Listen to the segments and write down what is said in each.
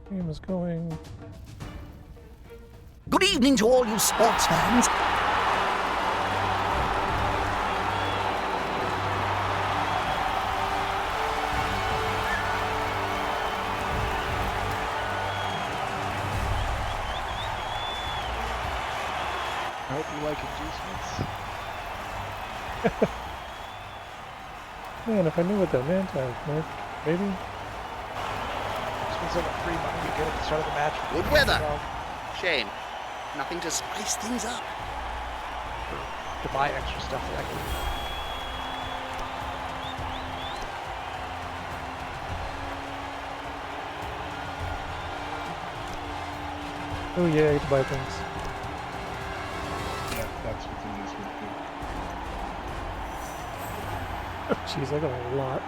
Game is going. Good evening to all you sports fans. I hope you like inducements. Man, if I knew what that meant, maybe. Inducements are the free money you get at the start of the match. Good weather. Shame. Nothing to spice things up. To buy extra stuff that I can. Oh yeah, I get to buy things. Yeah, that's what's in this one too. Jeez, I got a lot.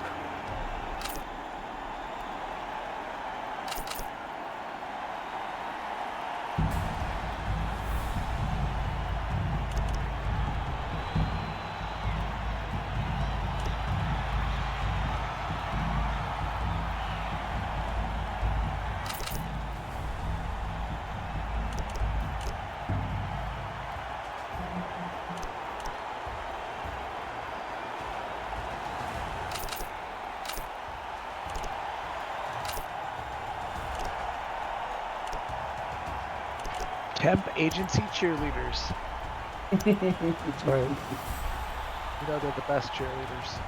Temp agency cheerleaders. That's right. You know they're the best cheerleaders.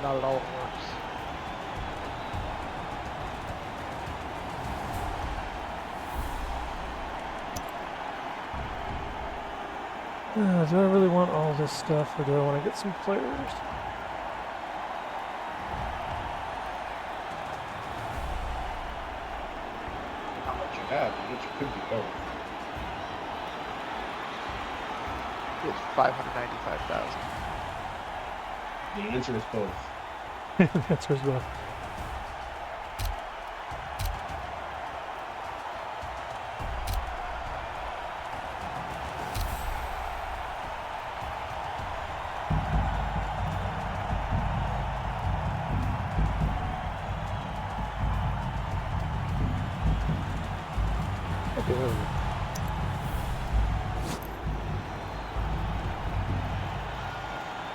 Not at all it works. Do I really want all this stuff, or do I want to get some players? How much you have, which could be both. It's 595,000. The answer is both. The answer is both.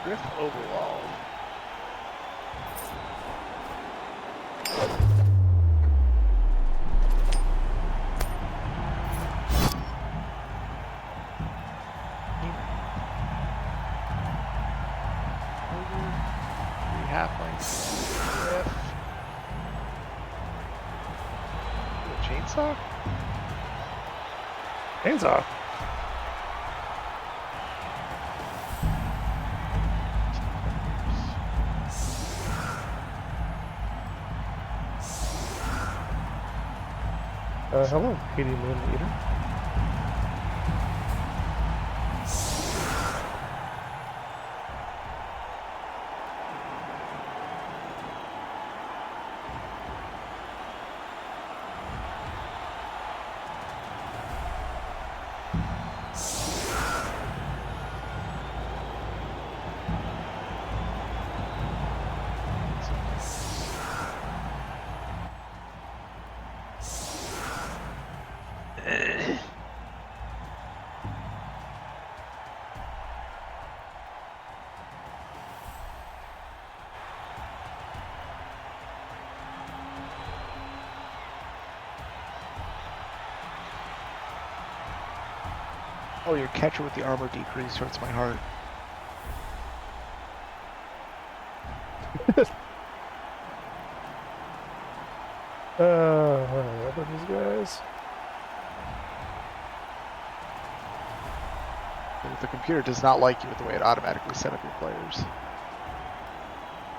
Griff overall. Three halflings. Griff. A chainsaw? Hands off. Hello, 80 millimeter. Oh, your catcher with the armor decrease hurts my heart. What are these guys? The computer does not like you with the way it automatically set up your players.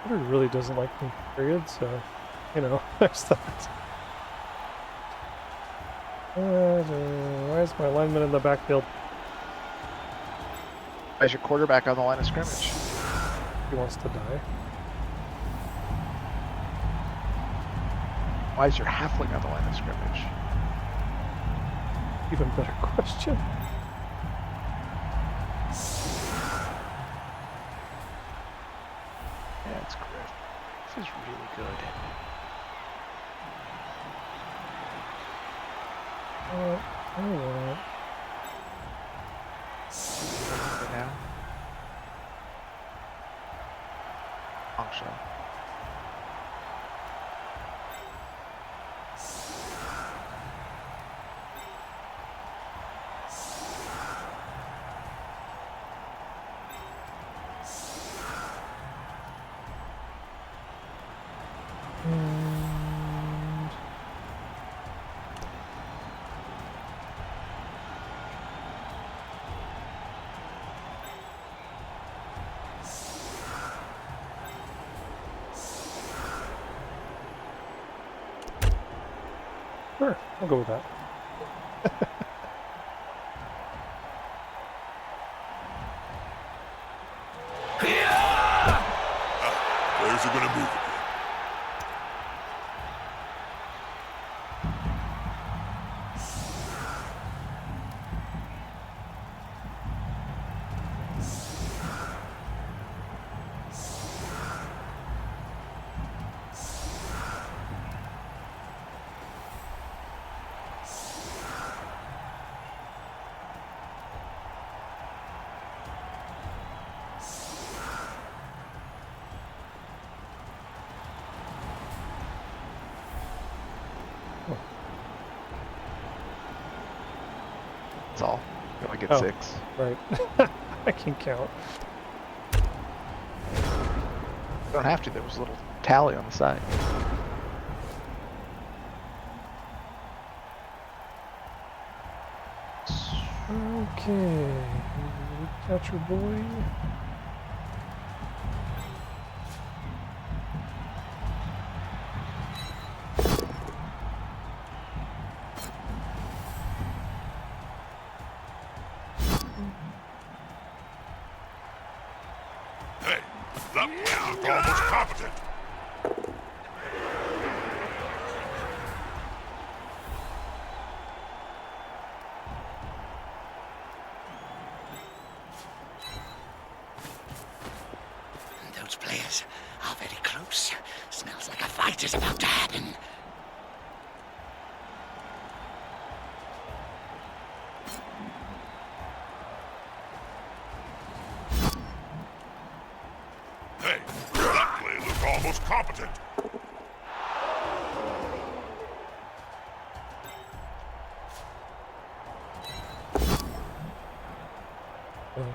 It really doesn't like me, period, so, you know, I just thought. Why is my lineman in the backfield? As your quarterback on the line of scrimmage. He wants to die. Why is your halfling on the line of scrimmage? Even better question. Yeah, it's Griff. This is really good. I want. For now. Long shot. And sure, I'll go with that. Players are gonna move again. That's all. You only get Oh. 6. Right. I can count. You don't have to. There was a little tally on the side. Okay. Catcher boy. Hey, that play looked almost competent. Those players are very close. Smells like a fight is about to happen. Hey, that play looked almost competent. Oh.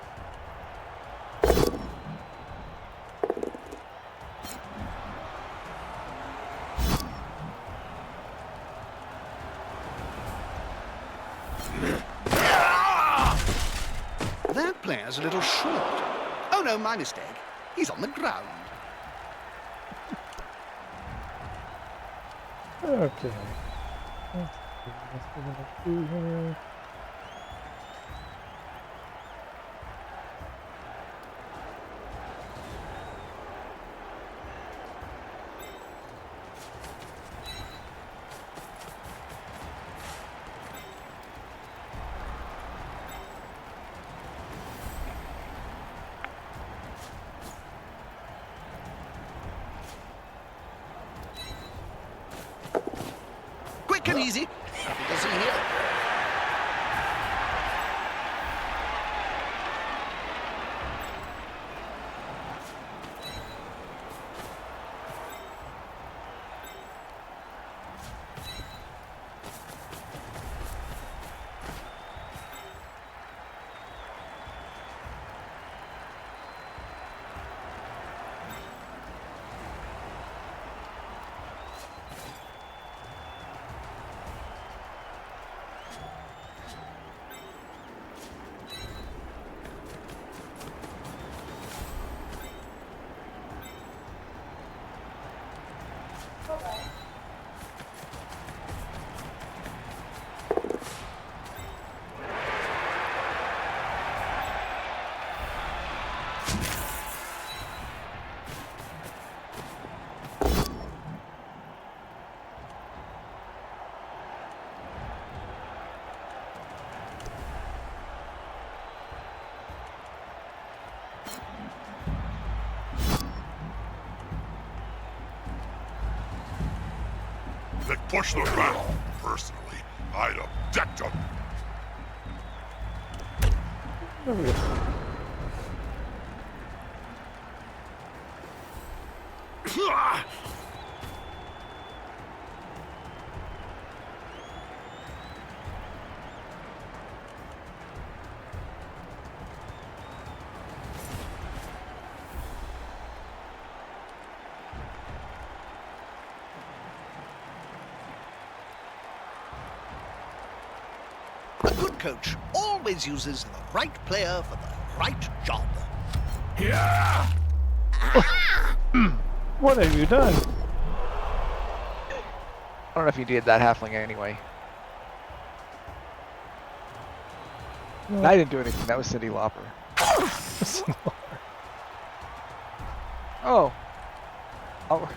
That player's a little short. Oh no, my mistake. He's on the ground. Okay. Let's see what we're gonna do here. Quick and easy. Nothing to see here. They push them back. Personally, I'd have decked them. There we go. A good coach always uses the right player for the right job. What have you done? I don't know if you did that halfling anyway. No. I didn't do anything. That was Cindy Lauper. Oh. Oh.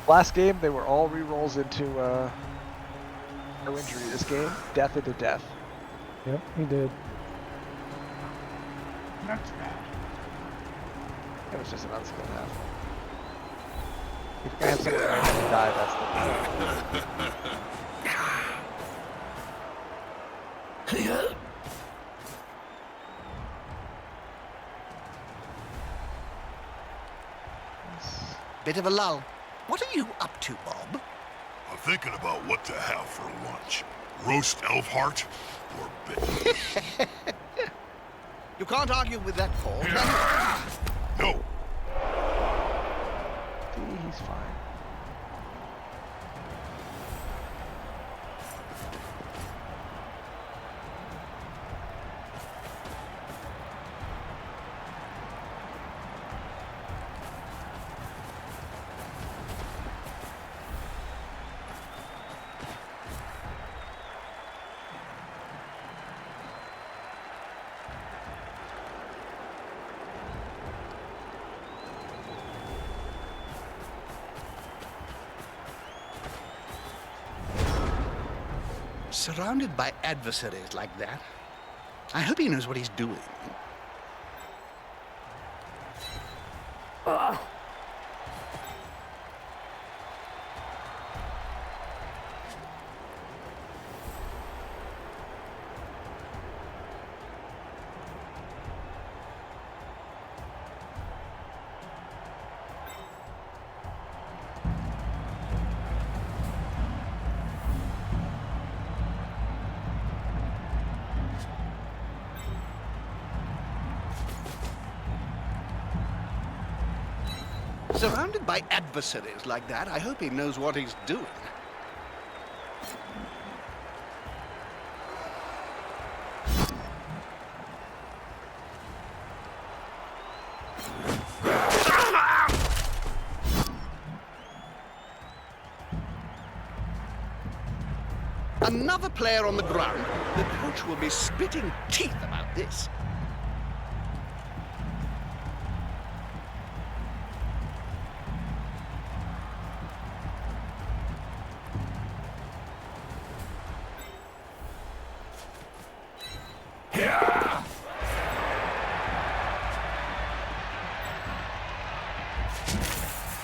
Last game, they were all re-rolls into no injury. This game, death into death. Yep, he did. Not too bad. It was just an unskilled halfling. If you're gonna have someone randomly die, that's the Bit of a lull. What are you up to, Bob? I'm thinking about what to have for lunch. Roast elf heart or bacon? You can't argue with that call, can you? No. He's fine. Surrounded by adversaries like that, I hope he knows what he's doing. Surrounded by adversaries like that, I hope he knows what he's doing. Another player on the ground. The coach will be spitting teeth about this.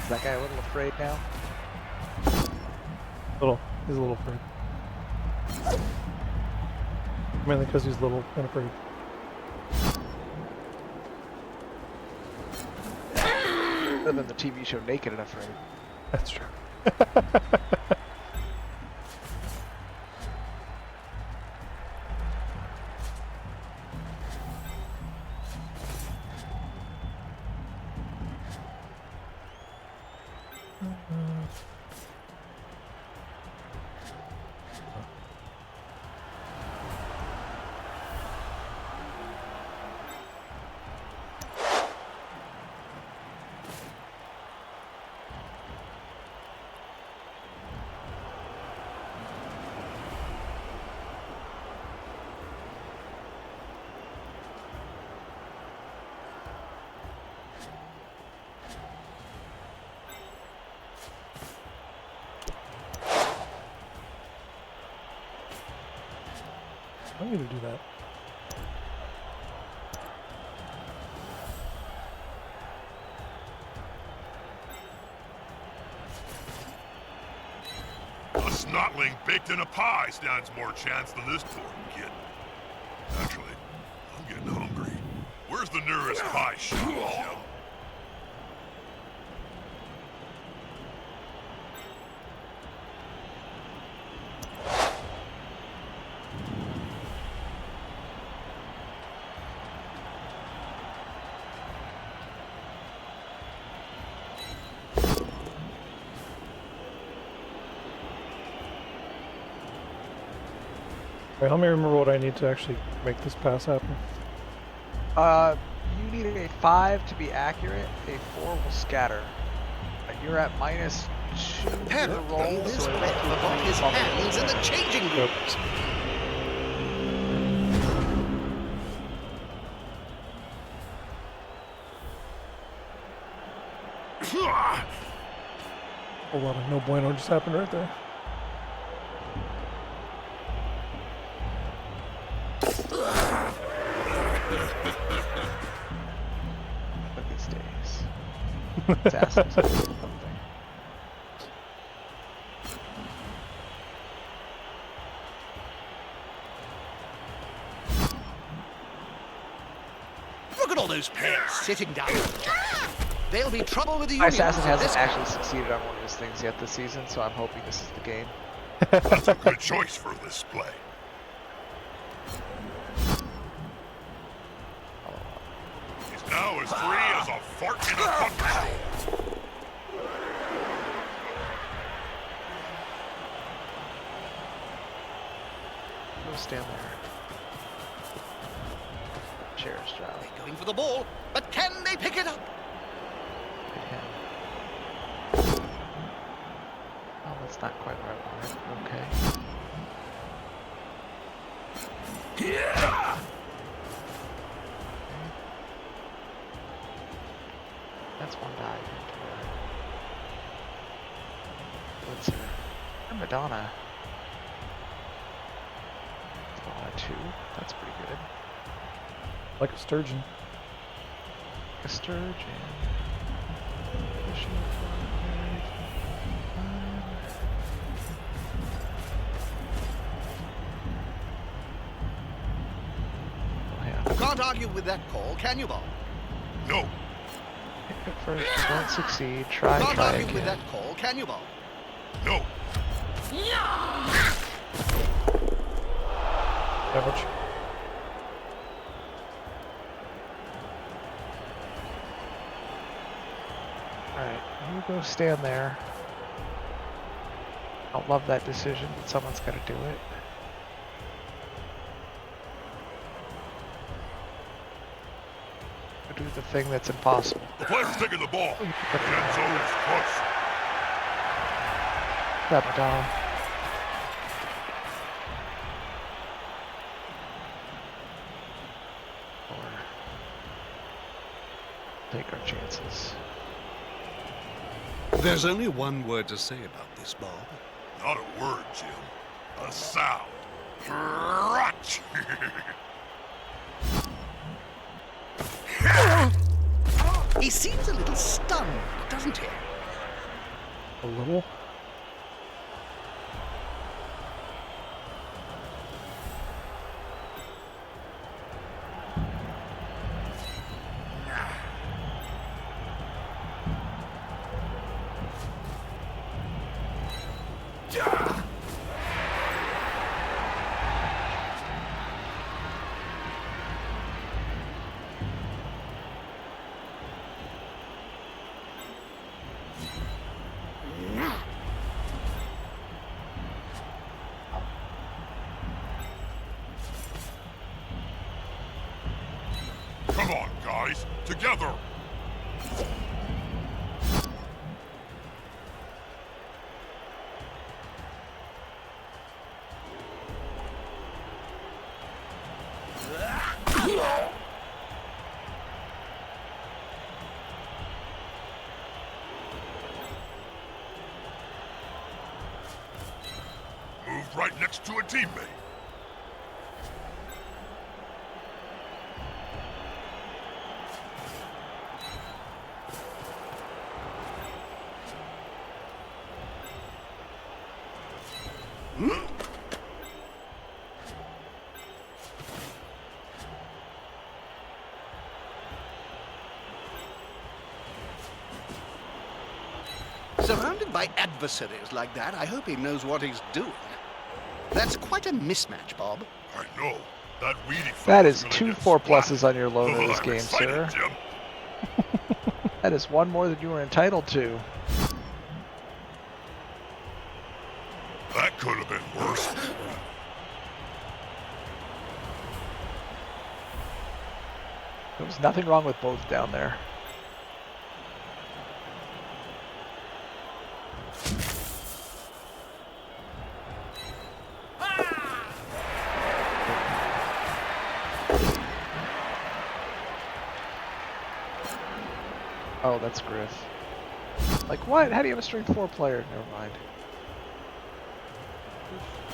Is that guy a little afraid now? He's a little afraid. Mainly because he's little and afraid. Other than the TV show Naked and Afraid. That's true. I'm gonna do that. A snotling baked in a pie stands more chance than this poor kid. Actually, I'm getting hungry. Where's the nearest pie shop, Jim? Wait, help me remember what I need to actually make this pass happen. You need a 5 to be accurate. A 4 will scatter. You're at -2 to Herod roll, laid his so breath upon his hands in the changing room. Oops. A lot of no bueno just happened right there. Look these days. It's acid something. Look at all those players sitting down. There'll be trouble with the My Union. assassin hasn't This actually succeeded on one of his things yet this season, so I'm hoping this is the game. That's a good choice for this play. He's now as free as a fart in a thunderstorm. Go stand there. Chairs drop. They're going for the ball, but can they pick it up? Hit him. Oh, that's not quite right. Okay. That's one dive into it. Blitzer. And Madonna. Madonna 2. That's pretty good. Like a sturgeon. A sturgeon. Fishing Oh, yeah. Can't argue with that call, can you, Bob? No, Pick it first. Don't succeed. Try Can't argue with again. that call, can you, Bob? no. Ouch. Alright, you go stand there. I don't love that decision, but someone's got to do it. Go do the thing that's impossible. The player's taking the ball. The end zone is close. Grab Madonna. Or take our chances. There's only one word to say about this, Bob. Not a word, Jim. A sound. Crunch. He seems a little stunned, doesn't he? A little. Come on, guys. Together. Moved right next to a teammate. Surrounded by adversaries like that, I hope he knows what he's doing. That's quite a mismatch, Bob. I know. That weedy That fella's is gonna 2 get 4 splat. pluses on your loan in Oh, this I'm game, excited, sir. Jim. That is one more than you were entitled to. That could have been worse. There was nothing wrong with both down there. Oh, that's Griff. Like what? How do you have a strength 4 player? Never mind.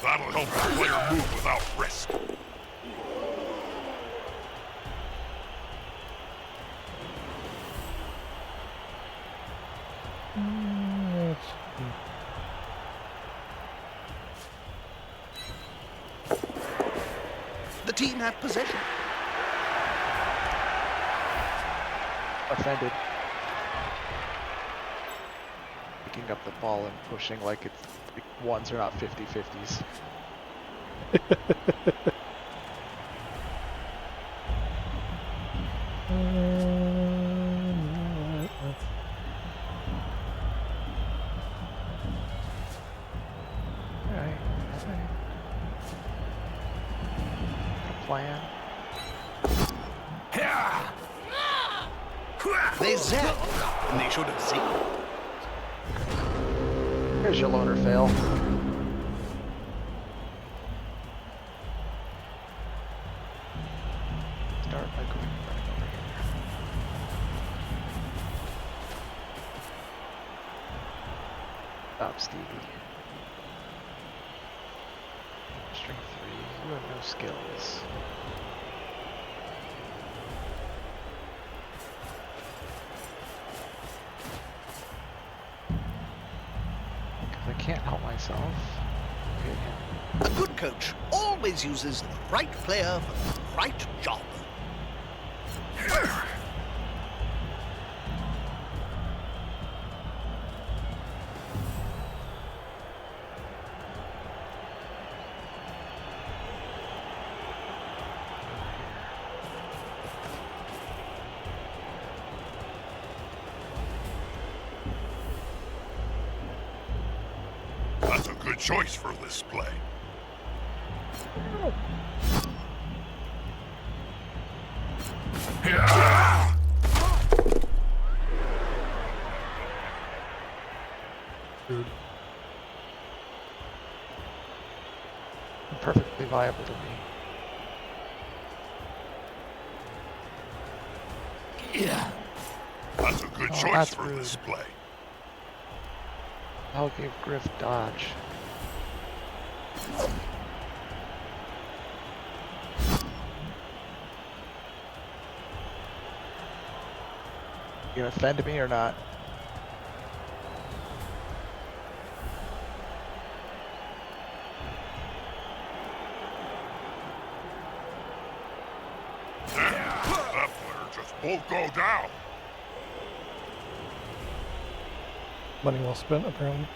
That'll help the player move without risk. The team have possession. Offended. Picking up the ball and pushing like it's ones are not 50-50s. Alright. Plan. They zapped, and they should have seen. Here's your loner fail. Start by going running over here. Stop, Stevie. Strength 3. You have no skills. Because I can't help myself. Okay. A good coach always uses the right player for the right job. That's a good choice for this play. Dude. Perfectly viable to me. That's a good Oh, choice that's for this rude. play. I'll give Griff dodge. You gonna offend me or not? That player just won't go down. Money well spent, apparently.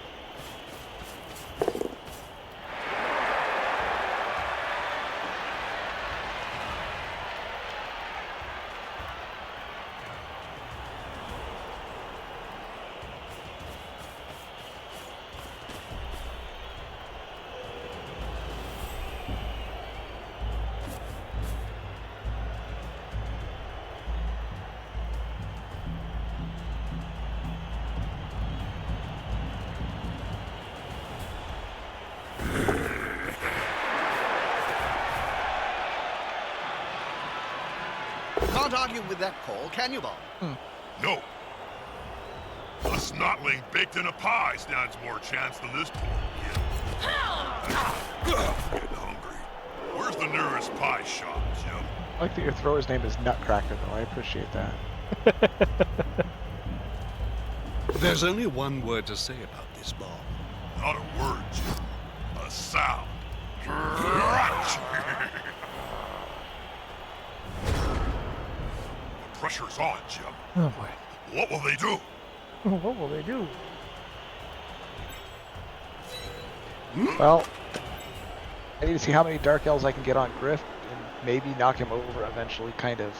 Can't argue with that call, can you, Bob? No. A snotling baked in a pie stands more chance than this poor kid. I'm getting hungry. Where's the nearest pie shop, Jim? I like that your thrower's name is Nutcracker, though. I appreciate that. There's only one word to say about this, Bob. Not a word, Jim. A sound. Crunch! The pressure's on, Jim. Oh boy. What will they do? What will they do? Well, I need to see how many Dark Elves I can get on Griff and maybe knock him over eventually, kind of.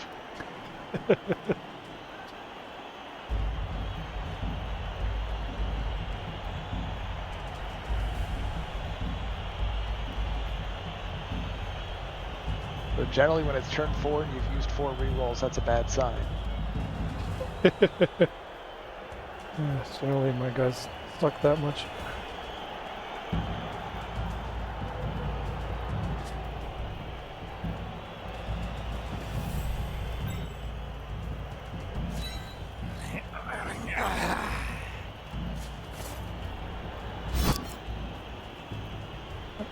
But generally when it's turn 4 and you've used 4 rerolls, that's a bad sign. Yeah, generally my guys suck that much.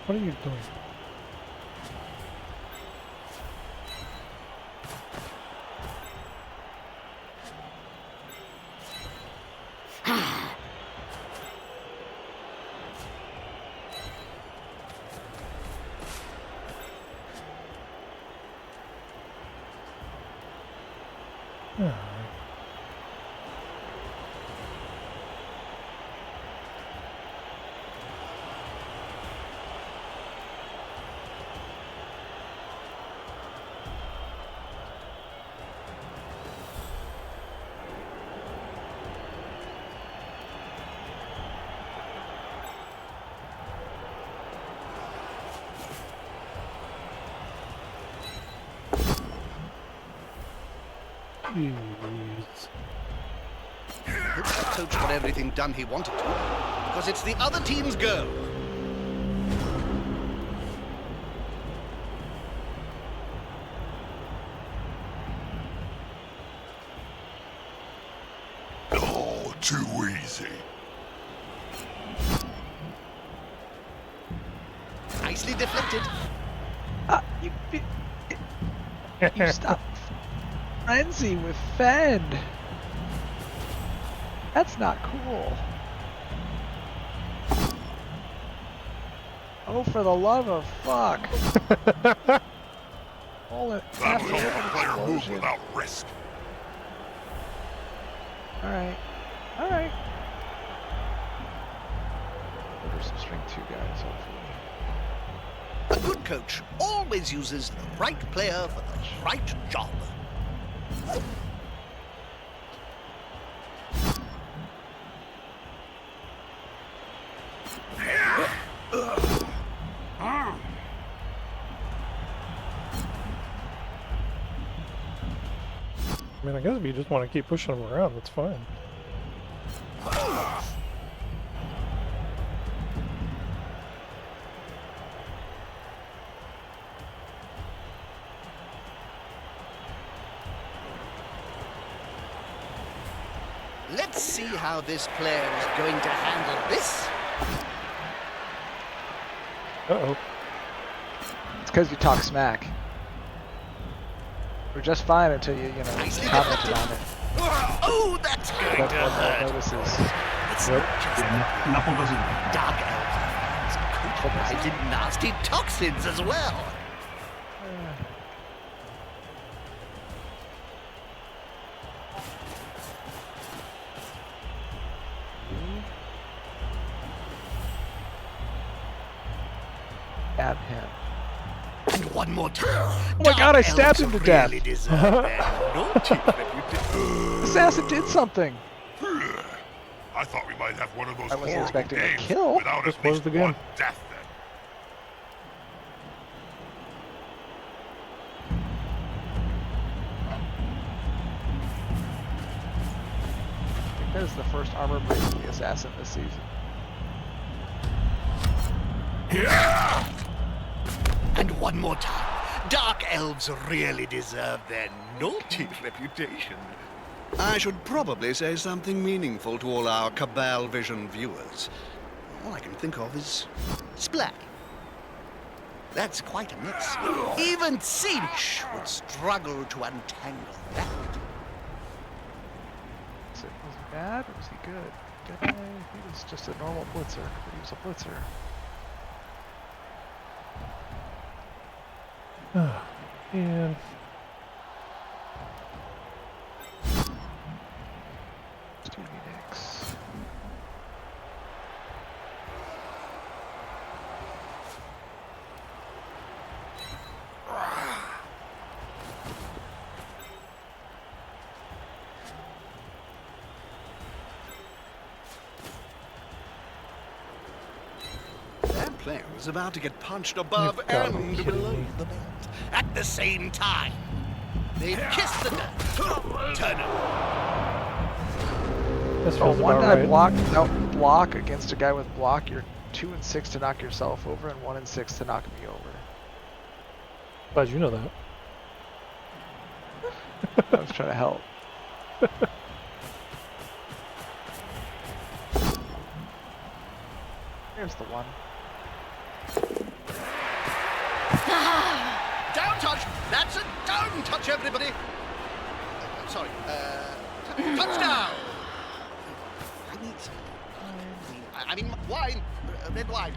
What are you doing? Jeez. Looks like Coach got everything done he wanted to, because it's the other team's go. Oh, too easy. Nicely deflected. You stop frenzy with Fend. That's not cool. Oh, for the love of fuck. All it That'll help a player move without risk. Alright. Alright. There's some string 2 guys, hopefully. A good coach always uses the right player for the right job. I mean, I guess if you just want to keep pushing them around, that's fine. Let's see how this player is going to handle this. Uh-oh. It's because you talk smack. We're just fine until you know, Nicely commented deflected. on it. Oh, that's going That's to what hurt. no notices. It's Yep. not just Knuckle doesn't. dark elves. It's coated in nasty toxins as well. Stab him. And one more time. Oh my god, I stabbed him to death. Really deserve their naughty reputation. Assassin did something. I thought we might have one of those I wasn't horrible expecting a games kill. without This at was least the game. one death then. I think that is the first armor break of the assassin this season. And one more time. Dark elves really deserve their naughty reputation. I should probably say something meaningful to all our Cabal Vision viewers. All I can think of is splat. That's quite a mess. Even Cinch would struggle to untangle that. Was he bad or was he good? He was just a normal blitzer. He was a blitzer. And Stevie Nicks. That player was about to get punched above You've gotta be and kidding below me. the belt at the same time. They kissed the dirt. Turn it. this Oh, feels one about guy right. block without block against a guy with block. You're 2 and 6 to knock yourself over, and 1 and 6 to knock me over. Glad you know that. I was trying to help. Here's the one. Down touch. That's a down touch, everybody. Sorry. Touchdown. I need some. I mean, wine. Red wine.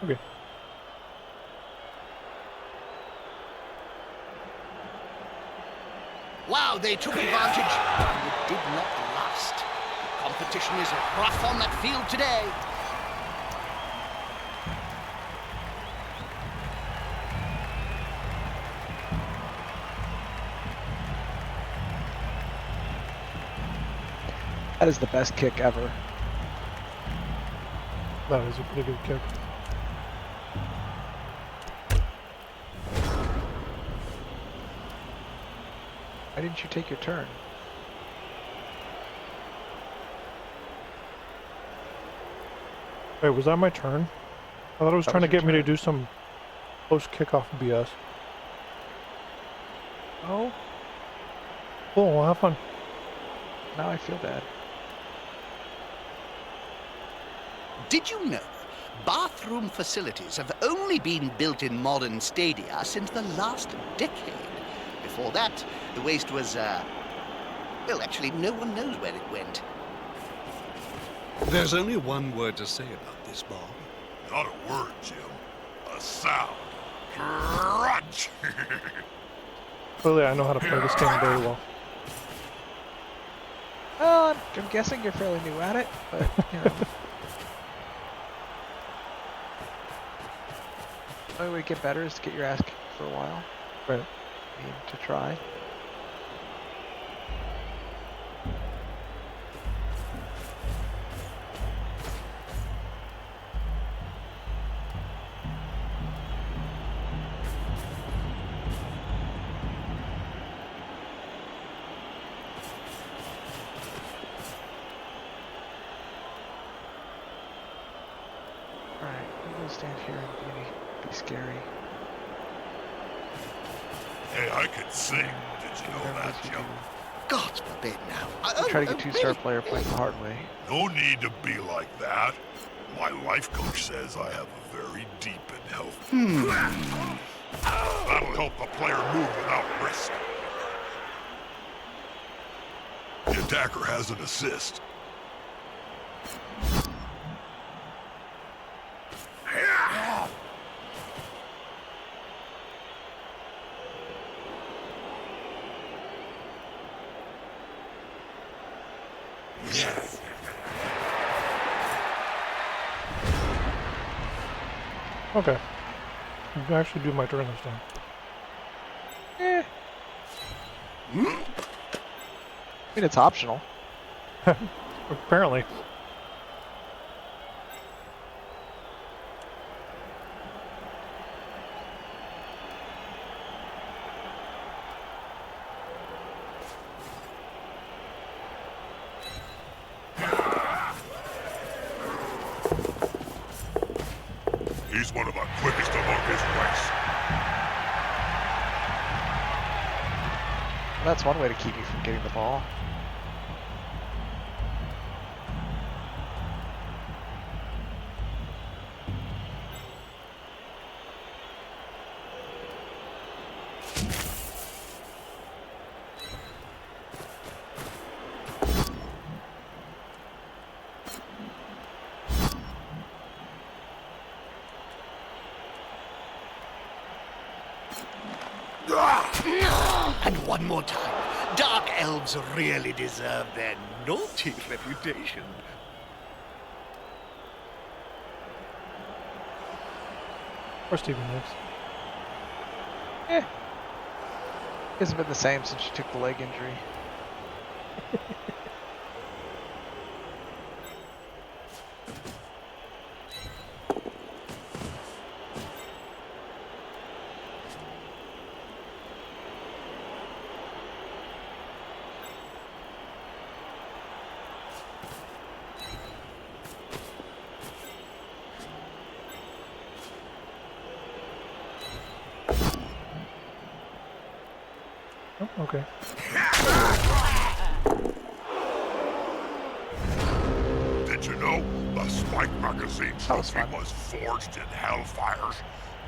Okay. Wow, they took advantage. It did not last. The competition is rough on that field today. That is the best kick ever. That is a pretty good kick. Why didn't you take your turn? Wait, was that my turn? I thought it was That trying was to your get me to turn. do some post kickoff BS. Oh, Cool, well, have fun. now I feel bad. Did you know bathroom facilities have only been built in modern stadia since the last decade? Before that, the waste was, well, actually, no one knows where it went. There's only one word to say about this, Bob. Not a word, Jim. A sound. Crunch! Clearly, I know how to play this game very well. Well, I'm guessing you're fairly new at it, but, you know. The only way to get better is to get your ass kicked for a while. Right. I mean, to try. Alright, I'm gonna stand here and be scary. Hey, I can sing. Did you know Whatever that, it is you Jim? do. God forbid now. I'm trying to get two-star player playing the hard way. No need to be like that. My life coach says I have a very deep and healthy. That'll help the player move without risk. The attacker has an assist. Okay. I can actually do my turn this time. I mean, it's optional. Apparently. He's one of the quickest among his race. That's one way to keep you from getting the ball. And one more time. Dark elves really deserve their naughty reputation. Or Steven next. Hasn't been the same since you took the leg injury. Oh, okay. Did you know the Spike Magazine That was trophy fun. was forged in hellfires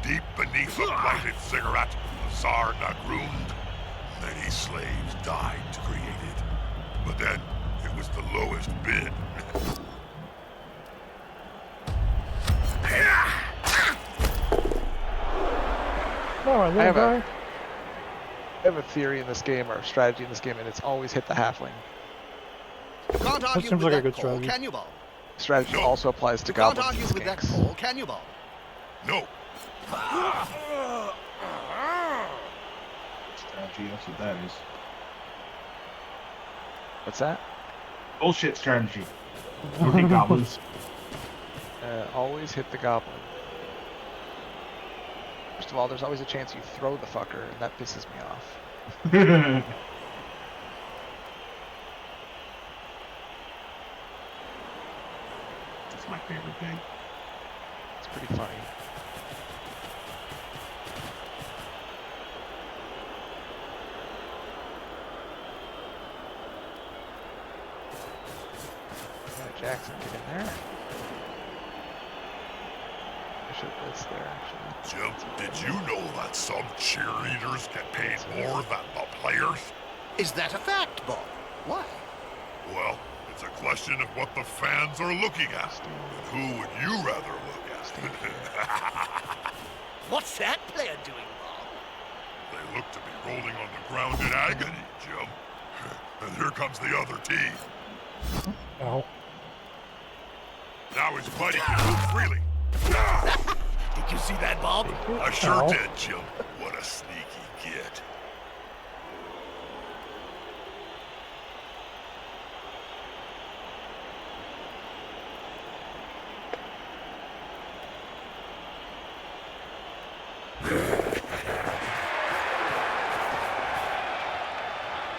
deep beneath the blighted cigarette of Tsar Nagrund? Many slaves died to create it, but then it was the lowest bid. No, I have little guy. I have a theory in this game, or a strategy in this game, and it's always hit the halfling. You can't argue seems with like a that good call, strategy. can you, Bob? Strategy No. also applies to You can't goblins argue and with that skinks. call, can you, Bob? No, Strategy, that's what that is. What's that? Bullshit strategy. Don't hit goblins. Always hit the goblin. First of all, there's always a chance you throw the fucker, and that pisses me off. That's my favorite thing. It's pretty funny. Jackson, get in there. I should have blitzed there, actually. Jim, did you know that some cheerleaders get paid more than the players? Is that a fact, Bob? Why? Well, it's a question of what the fans are looking at. And who would you rather look at? What's that player doing, Bob? They look to be rolling on the ground in agony, Jim. And here comes the other team. Ow. Now his buddy can move freely. Did you see that, Bob? I sure Ow. did, Jim. What a sneaky kid.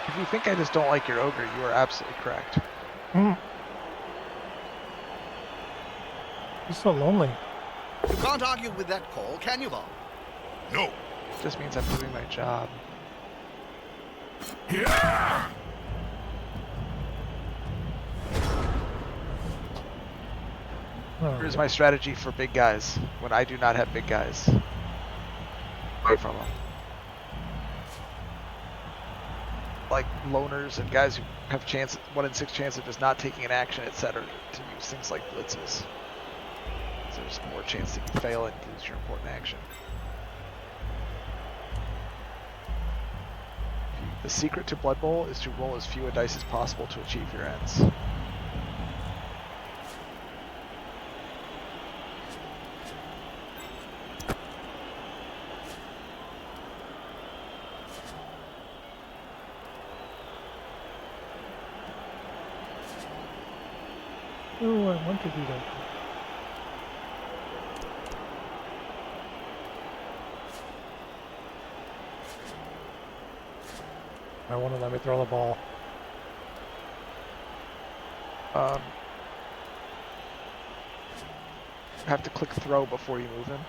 If you think I just don't like your ogre, you are absolutely correct. He's so lonely. You can't argue with that call, can you, Bob? No. It just means I'm doing my job. Oh, Here's my strategy for big guys when I do not have big guys. Away from them. Like loners and guys who have 1 in 6 chance of just not taking an action, etc. To use things like blitzes. So there's more chance that you fail and lose your important action. The secret to Blood Bowl is to roll as few dice as possible to achieve your ends. Oh, I want to do that. I want to let me throw the ball. Have to click throw before you move him.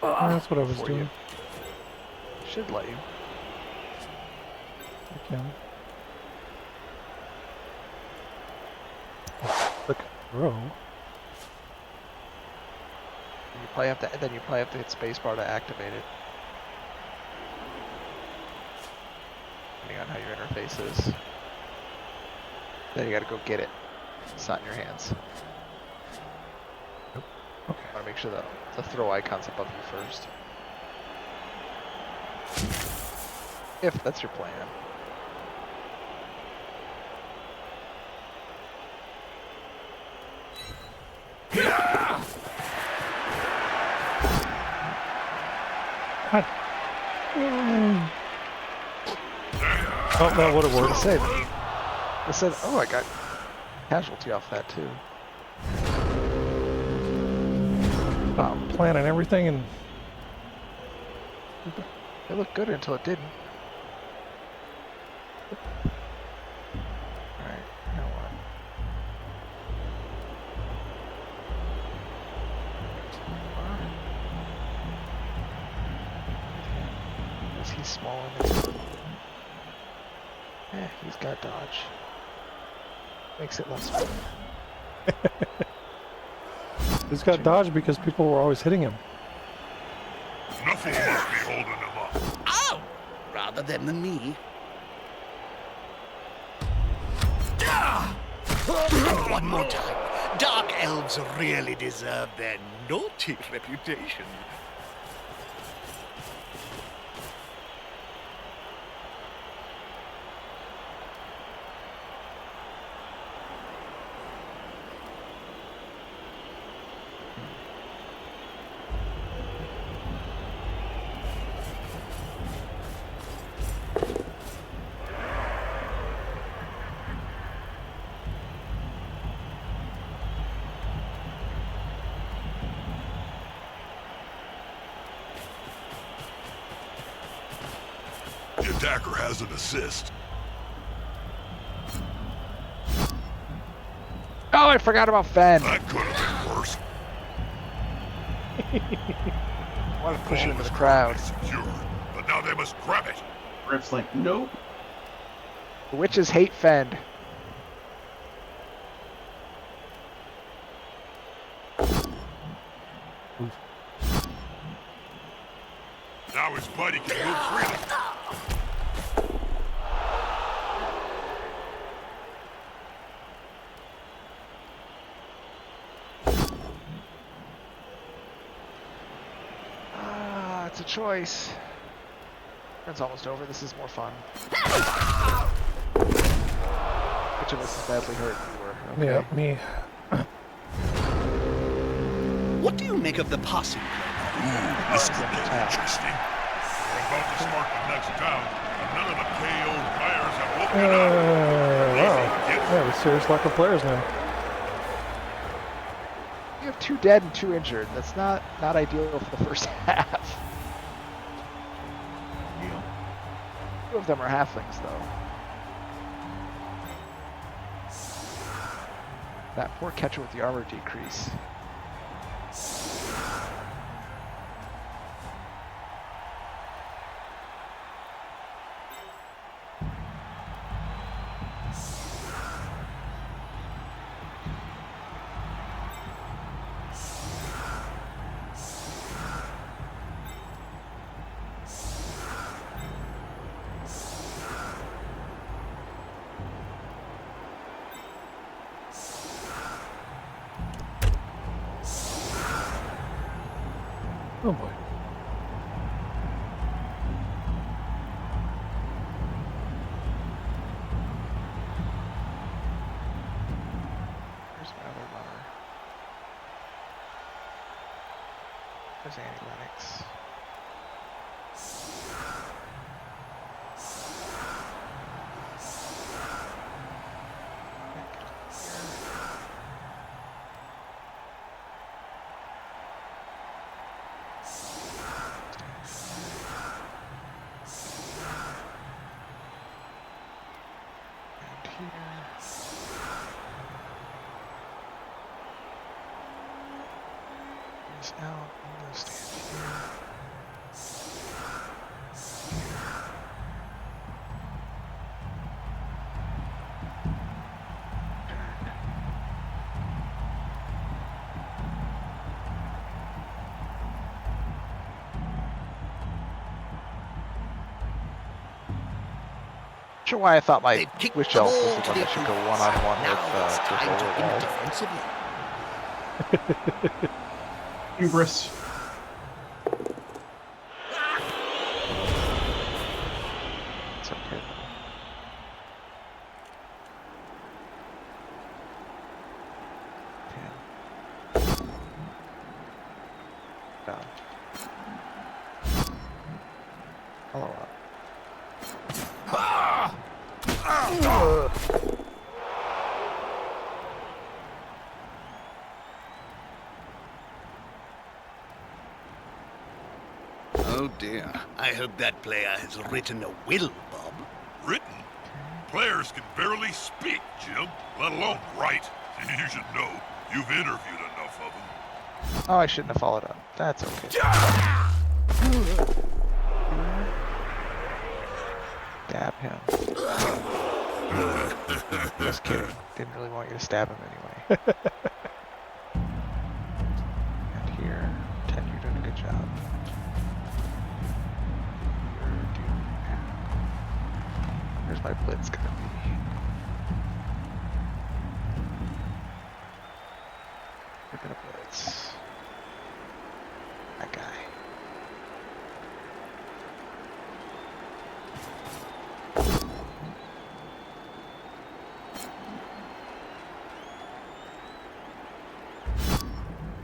That's what I was Before doing. you. Should let you. I can. Click throw. You probably have to. Then you probably have to hit spacebar to activate it. Depending on how your interface is. Then you got to go get it. It's not in your hands. Okay. I want to make sure that the throw icon's above you first. If that's your plan. God. Oh, that would have I worked. said, oh, I got casualty off that too. Planning everything and It looked good until it didn't. Alright, now what? Is he small enough? He's got dodge. Makes it less fun. he's got dodge because people were always hitting him. Nothing must be holding him up. Oh! Rather them than me. And one more time. Dark elves really deserve their naughty reputation. The attacker has an assist. Oh, I forgot about Fen. That could have been worse. I want to push it into the crowd. Secure, but now they must grab it. Riff's like, nope. The witches hate Fend. Now his buddy can move freely. It's a choice. It's almost over. This is more fun. Which of us is badly hurt? You were. Okay. Yeah, me. What do you make of the posse? This could get interesting. We're about to start the next town, and none of the KO players have woken up. Wow. Yeah, we have a serious lack of players now. You have 2 dead and 2 injured. That's not ideal for the first half. 2 of them are halflings, though. That poor catcher with the armor decrease. Oh boy. Where's my other runner? There's Annie Lennox. this out. I'm gonna stand here. Sure why I thought my They've kicked wish the elf was ball the to one the that should go opponents. one-on-one Now it's with time to Olde. think defensively. Hubris. It's okay. Down. Follow up. Oh dear. I hope that player has written a will, Bob. Written? Players can barely speak, Jim, let alone write. You should know. You've interviewed enough of them. Oh, I shouldn't have followed up. That's okay. Stab him. Just kidding. Didn't really want you to stab him anyway. And here, 10, you're doing a good job. You're doing Where's my blitz gonna be? We're gonna blitz. That guy.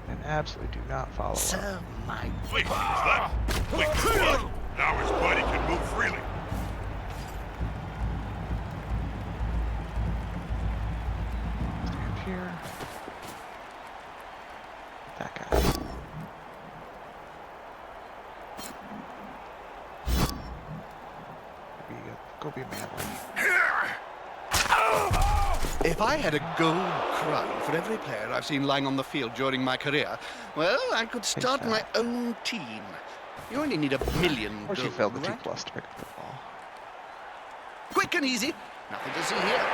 And absolutely do not follow up. So, my Wait, is that? Wait, what? Now his body can move freely. Stand here. That guy. Go be manly. If I had a gold crown for every player I've seen lying on the field during my career, well, I could start that. my own team. You only need 1,000,000 Of course you gold, failed the right? 2+ to pick up the ball. Quick and easy. Nothing to see here.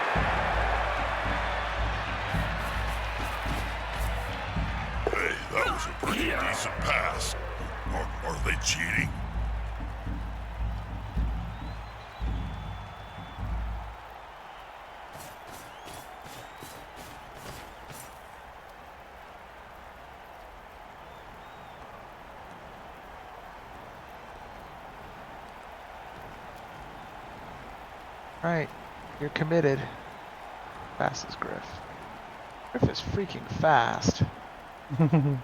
Hey, that was a pretty decent pass. Are they cheating? Right, you're committed. Fast as Griff. Griff is freaking fast. Stand here.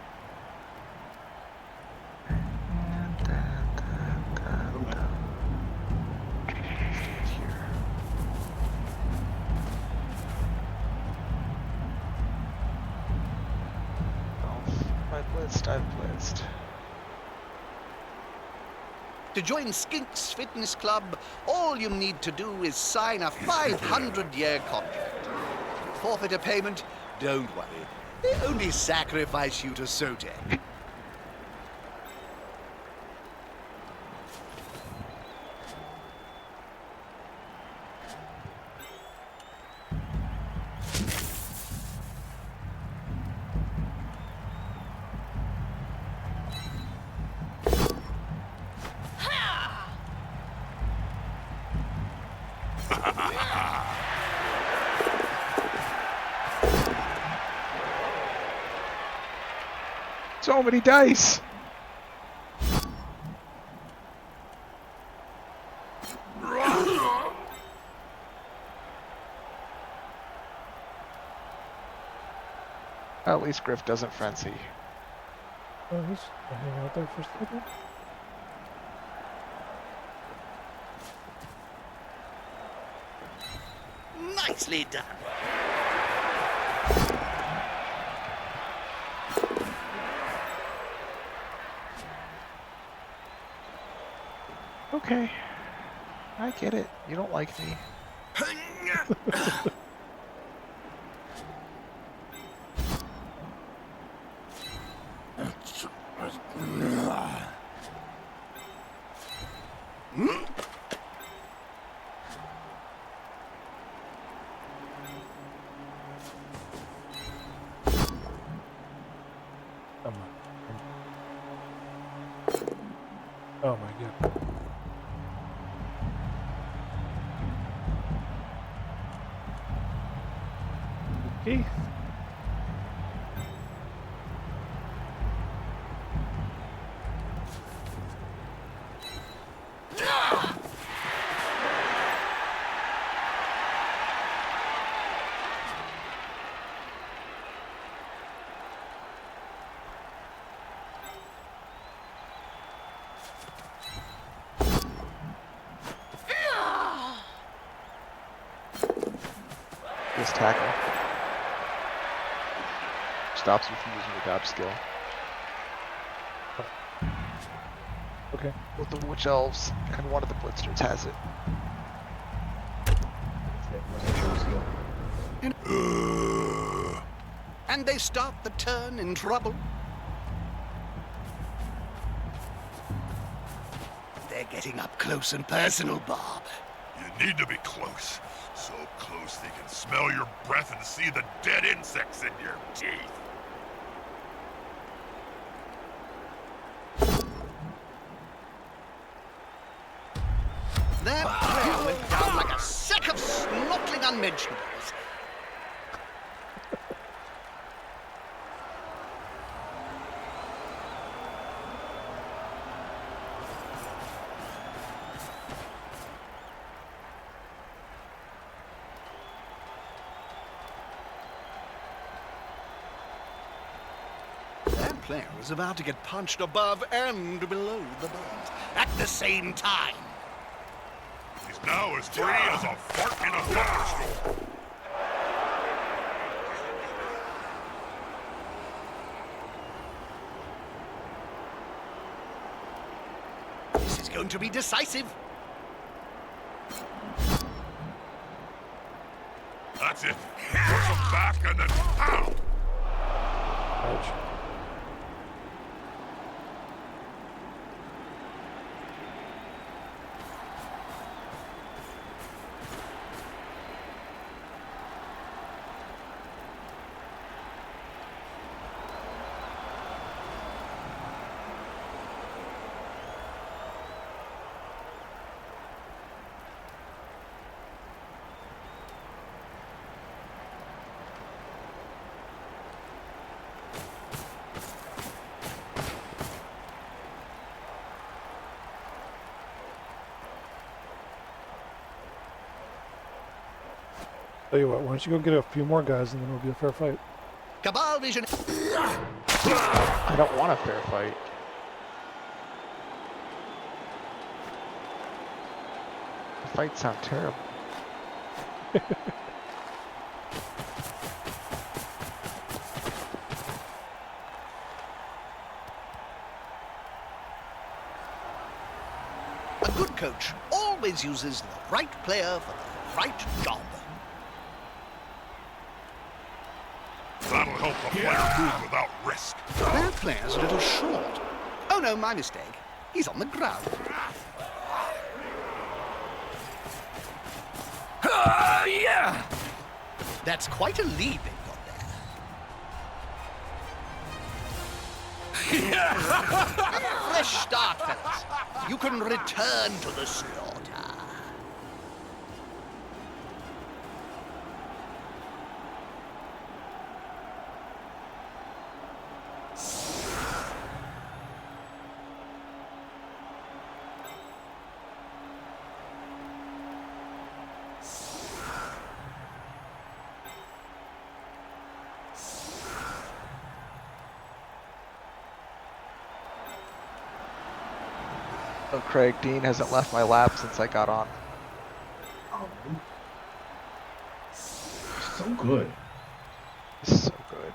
Oh, I blitzed, I've blitzed. To join Skink's Fitness Club, all you need to do is sign a 500-year contract. Forfeit a payment? Don't worry. They only sacrifice you to Sotek. So many dice! At least Griff doesn't frenzy. Oh, he's hanging out there for a second. nicely done. Okay. I get it. You don't like me. I'm not. Oh my god. Okay. This tackle stops you from using your dodge skill. Okay. Both the Witch Elves and one of the Blitzers has it. And they start the turn in trouble. They're getting up close and personal, Bob. You need to be close. So close they can smell your breath and see the dead insects in your teeth. That player went down like a sack of snortling unmentionables. That player was about to get punched above and below the belt at the same time. He's now as free as a fart in a thunderstorm. This is going to be decisive. That's it. Push him back and then pow! Ouch. Tell you what, why don't you go get a few more guys and then it'll be a fair fight. Cabal vision. I don't want a fair fight. The fights sound terrible. A good coach always uses the right player for the right job. That'll help the player move without risk. That player's a little short. Oh no, my mistake. He's on the ground. Yeah! That's quite a lead they've got there. Fresh start, fellas. You can return to the slaughter. Oh, Craig, Dean hasn't left my lap since I got on. Oh. So good. He's so good.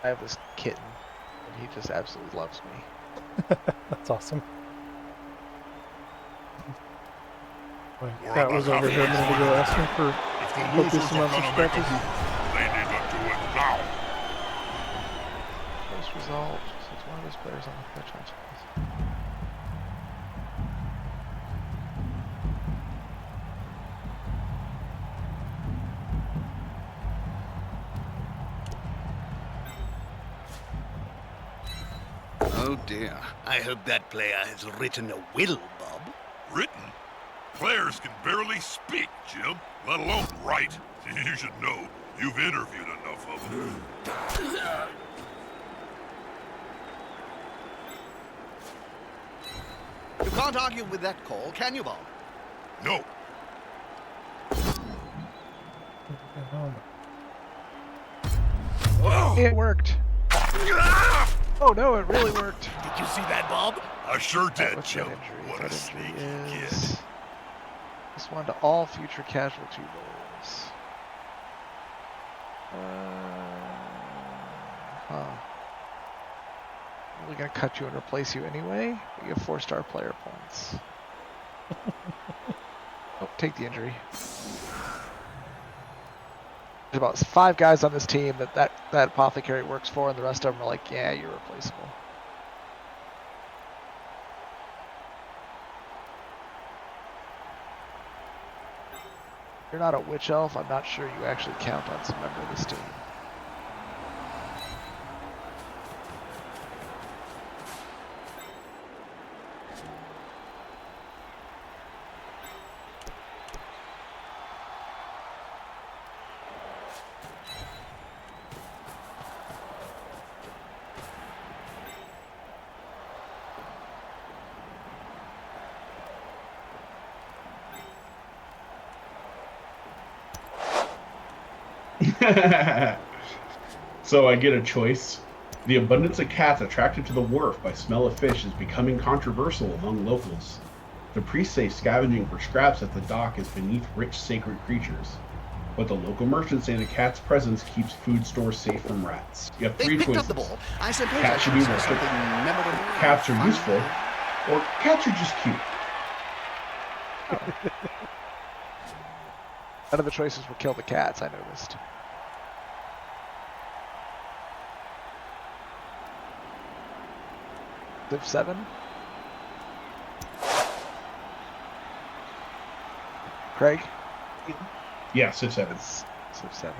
I have this kitten, and he just absolutely loves me. That's awesome. My We're cat on was the over here a minute ago asking for If the copious losers are amounts of gonna make a scratches. move, they need to do it now. First result, since one of his players on the pitch on chance. Oh dear. I hope that player has written a will, Bob. Written? Players can barely speak, Jim, let alone write. You should know. You've interviewed enough of them. You can't argue with that call, can you, Bob? No. It worked. Oh no, it really worked. Did you see that, Bob? I sure did, What's Jim. that injury? What a That sneaky injury kid. is +1 to all future casualty rolls. Huh. We're gonna cut you and replace you anyway. We get 4-star player points. Oh, take the injury. There's about 5 guys on this team that apothecary works for, and the rest of them are like, yeah, you're replaceable. You're not a witch elf. I'm not sure you actually count on some member of this team. So I get a choice. The abundance of cats attracted to the wharf by smell of fish is becoming controversial among locals. The priests say scavenging for scraps at the dock is beneath rich sacred creatures. But the local merchants say the cat's presence keeps food stores safe from rats. You have They 3 picked choices. up the ball. I suppose I Cats should should be say worshipped. something memorable. Cats are useful, or cats are just cute. None of the choices were kill the cats, I noticed. Civ 7? Craig? Yeah, Civ 7. It's Civ 7.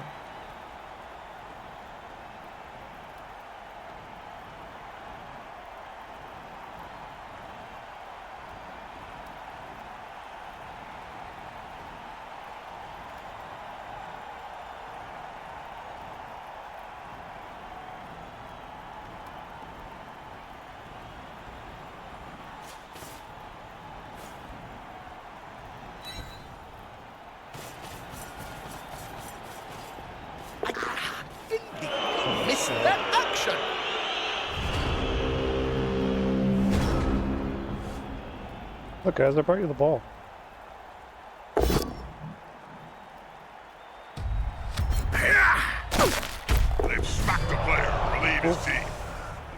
Miss that action. Look, guys, I brought you the ball. They've smacked the player, relieved his team.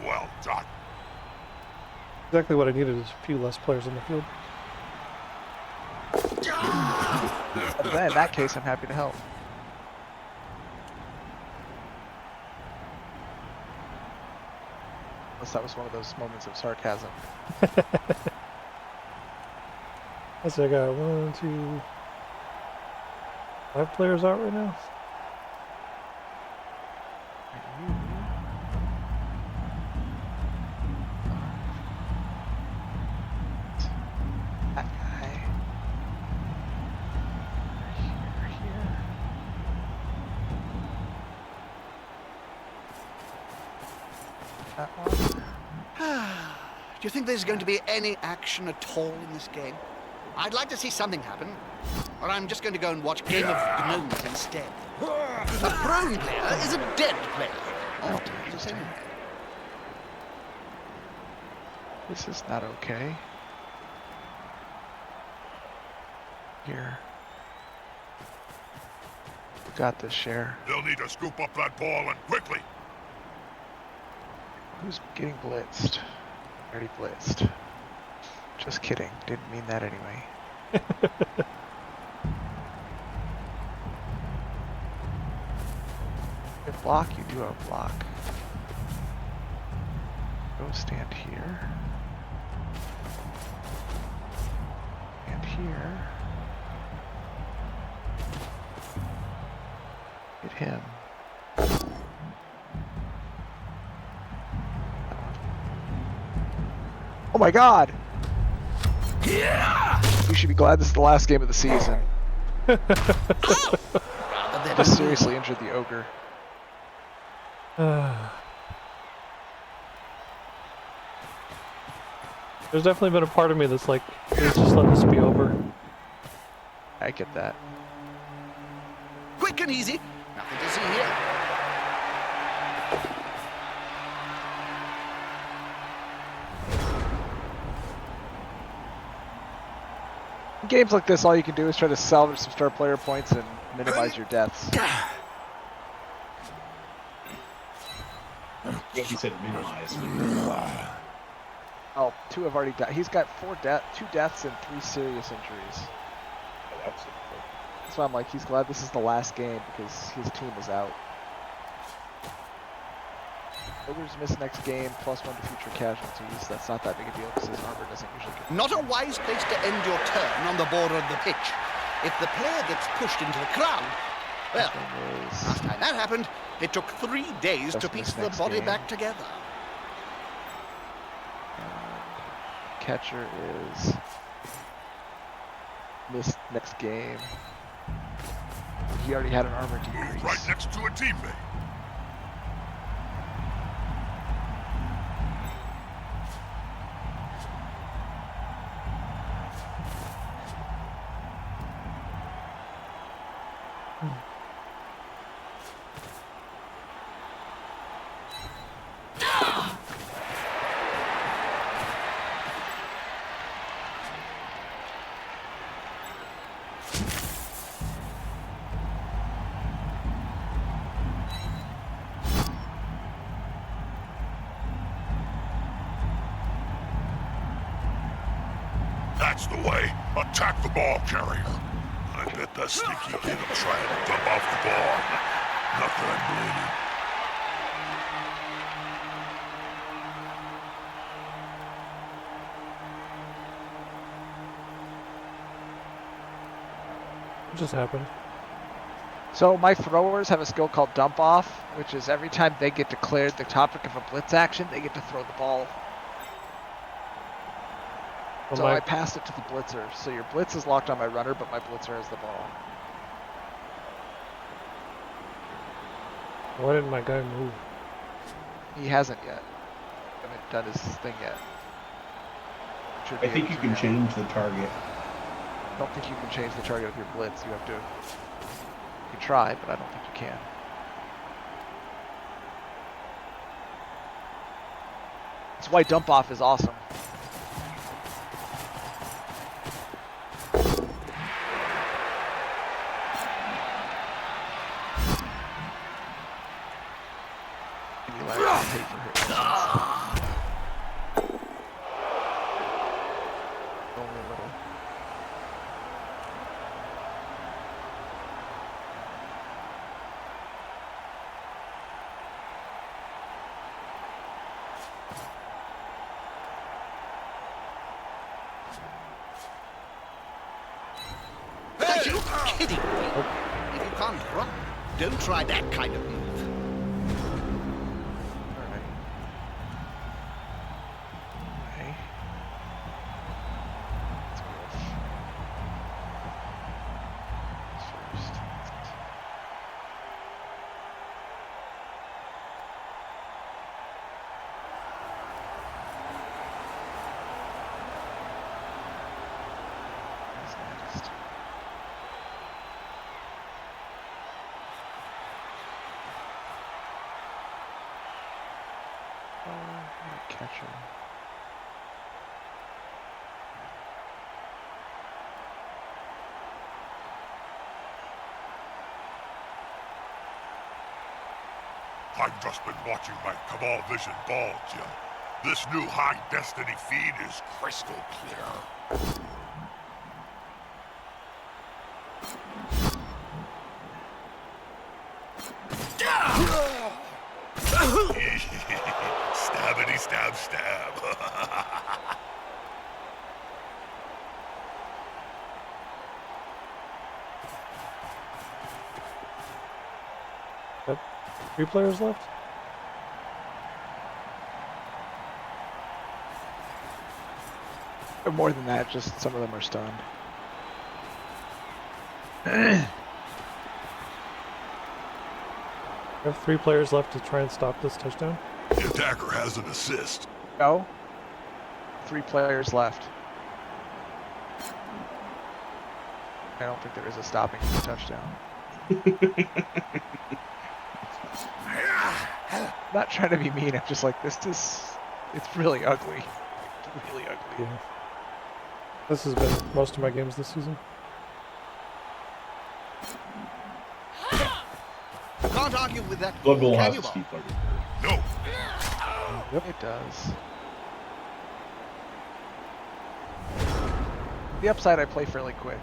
Well done. Exactly what I needed is a few less players on the field. In that case, I'm happy to help. Unless that was one of those moments of sarcasm. Let's see, I got 1, 2, 5 players out right now. That guy. Here. That one. Do you think there's going to be any action at all in this game? I'd like to see something happen, or I'm just going to go and watch Game of Gnomes instead. A prone player is a dead player. Oftentimes, anyway. This is not okay. Here. Got this, Cher. They'll need to scoop up that ball and quickly. Who's getting blitzed? Already blitzed. Just kidding. Didn't mean that anyway. If block, you do have block. Go stand here. And here. Hit him. That one. Oh my god! You should be glad this is the last game of the season. I just seriously injured the ogre. There's definitely been a part of me that's like, please just let this be over. I get that. Quick and easy. Nothing to see here. In games like this, all you can do is try to salvage some star player points and minimize your deaths. He said minimize. Oh, 2 have already died. He's got 2 deaths and 3 serious injuries. That's That's why I'm like, he's glad this is the last game because his team is out. Ogres miss next game, +1 to future casualties. That's not that big a deal because his armor doesn't usually get... Not a wise place to end your turn on the border of the pitch. If the player gets pushed into the crowd, well, last time that happened, it took 3 days to piece the body back together. Catcher is missed next game. He already had an armor decrease. Right next to a teammate. That's the way. Attack the ball carrier. I bet that sneaky kid will try to dump off the ball. Not that I blame him. What just happened? So my throwers have a skill called dump off, which is every time they get declared the topic of a blitz action, they get to throw the ball. Oh, So I passed it to the blitzer. So your blitz is locked on my runner, but my blitzer has the ball. Why didn't my guy move? He hasn't yet. Haven't done his thing yet. Should I be think able you to can now. change the target. I don't think you can change the target of your blitz. You have to. You can try, but I don't think you can. That's why dump off is awesome. And you like to pay for hit. Only a little. Are you kidding me? If you can't run, don't try that kind of move. Alright. Okay. Let's go first. Who's next? Catcher. I've just been watching my Cabal Vision ball, Jim. This new high destiny feed is crystal clear. Stabbity stab stab. Yep. 3 players left? Or more than that, just some of them are stunned. We have 3 players left to try and stop this touchdown. The attacker has an assist. No. 3 players left. I don't think there is a stopping the touchdown. I'm not trying to be mean, I'm just like, it's really ugly. It's really ugly. Yeah. This has been most of my games this season. Can't argue with that. Blood Bowl can has you, a Bob? steep learning curve. No. Yep. It does. The upside, I play fairly quick.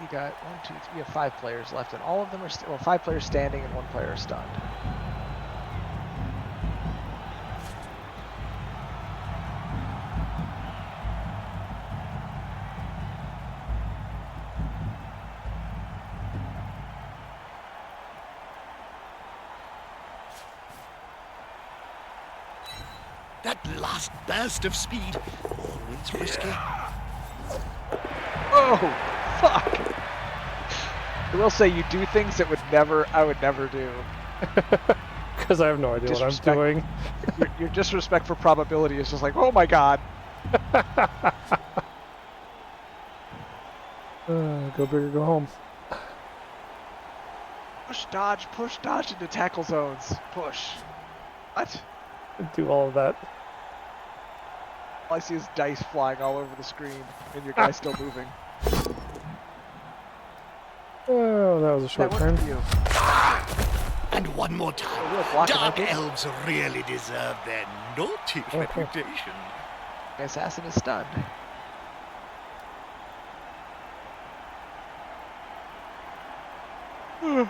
You got 1, 2, 3. We have 5 players left, and all of them are 5 players standing and 1 player is stunned. That last burst of speed, always risky. Oh, fuck! I will say you do things that I would never do. Because I have no idea what I'm Disrespect. doing. Your disrespect for probability is just like, oh my god. Go big or go home. Push, dodge into tackle zones. Push. What? Do all of that. All I see is dice flying all over the screen, and your guy's still moving. Oh, that was a short That turn. worked for you. And one more time. Oh, real blocking, I Dark think. elves really deserve their naughty reputation. The assassin is stunned. Oh.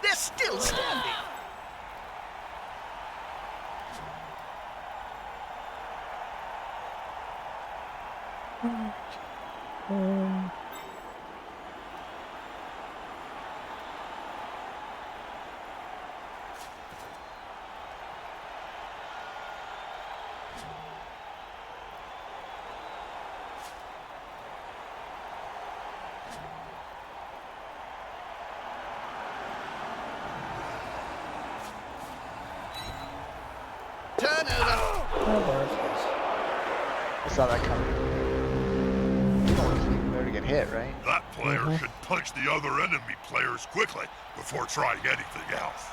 They're still standing. Turnover. I saw that coming. You don't want to leave him there to get hit, right? That player should punch the other enemy players quickly before trying anything else.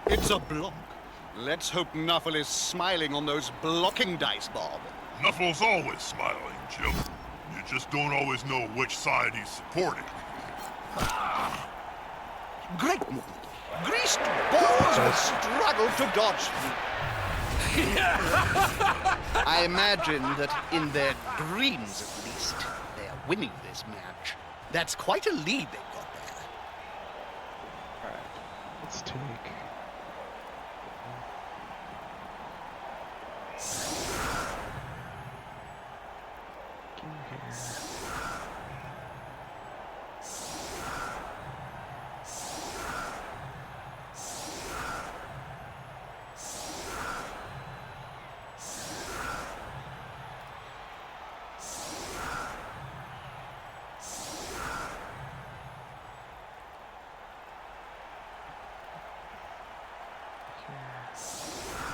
It's a block. Let's hope Nuffle is smiling on those blocking dice, Bob. Nuffle's always smiling, Jim. You just don't always know which side he's supporting. Great movement. Greased balls will struggle to dodge. I imagine that in their dreams, at least, they're winning this match. That's quite a lead they've got there. Alright. Let's take.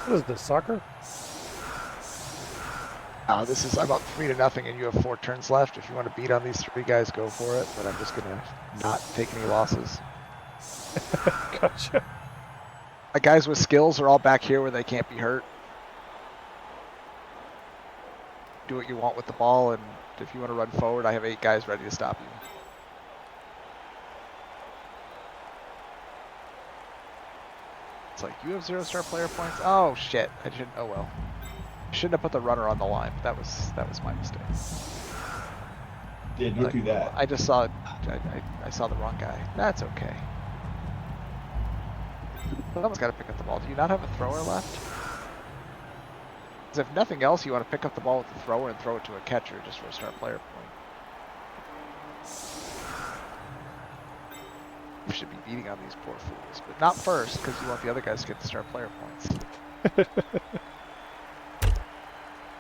What is this, soccer? This is I'm up 3-0, and you have 4 turns left. If you want to beat on these 3 guys, go for it. But I'm just gonna not take any losses. Gotcha. The guys with skills are all back here where they can't be hurt. Do what you want with the ball, and if you want to run forward, I have 8 guys ready to stop you. It's like, you have 0-star player points? Oh shit, I shouldn't, oh well. I shouldn't have put the runner on the line, but that was my mistake. Yeah, don't do that. I just saw, I saw the wrong guy. That's okay. Someone's got to pick up the ball. Do you not have a thrower left? Because if nothing else, you want to pick up the ball with the thrower and throw it to a catcher just for a star player point. You should be beating on these poor fools, but not first, because you want the other guys to get the star player points.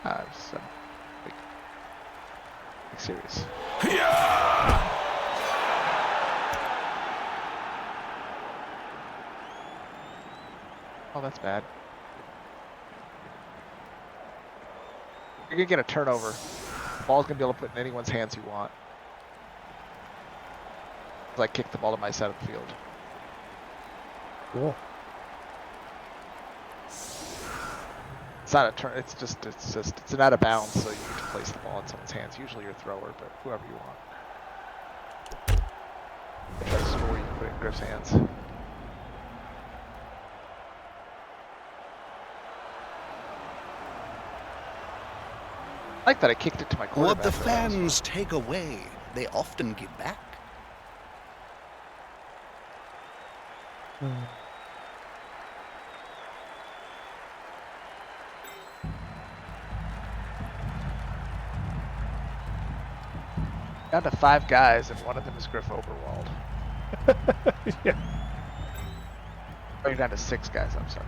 I'm serious. Oh, that's bad. You're gonna get a turnover. The ball's gonna be able to put in anyone's hands you want. I kicked the ball to my side of the field. Cool. It's not a turn. It's an out of bounds, so you get to place the ball in someone's hands. Usually your thrower, but whoever you want. Try to score, you can put it in Griff's hands. I like that I kicked it to my quarterback. What the fans take away, they often give back. Down to 5 guys, and one of them is Griff Oberwald. Yeah. Oh, you're down to 6 guys, I'm sorry.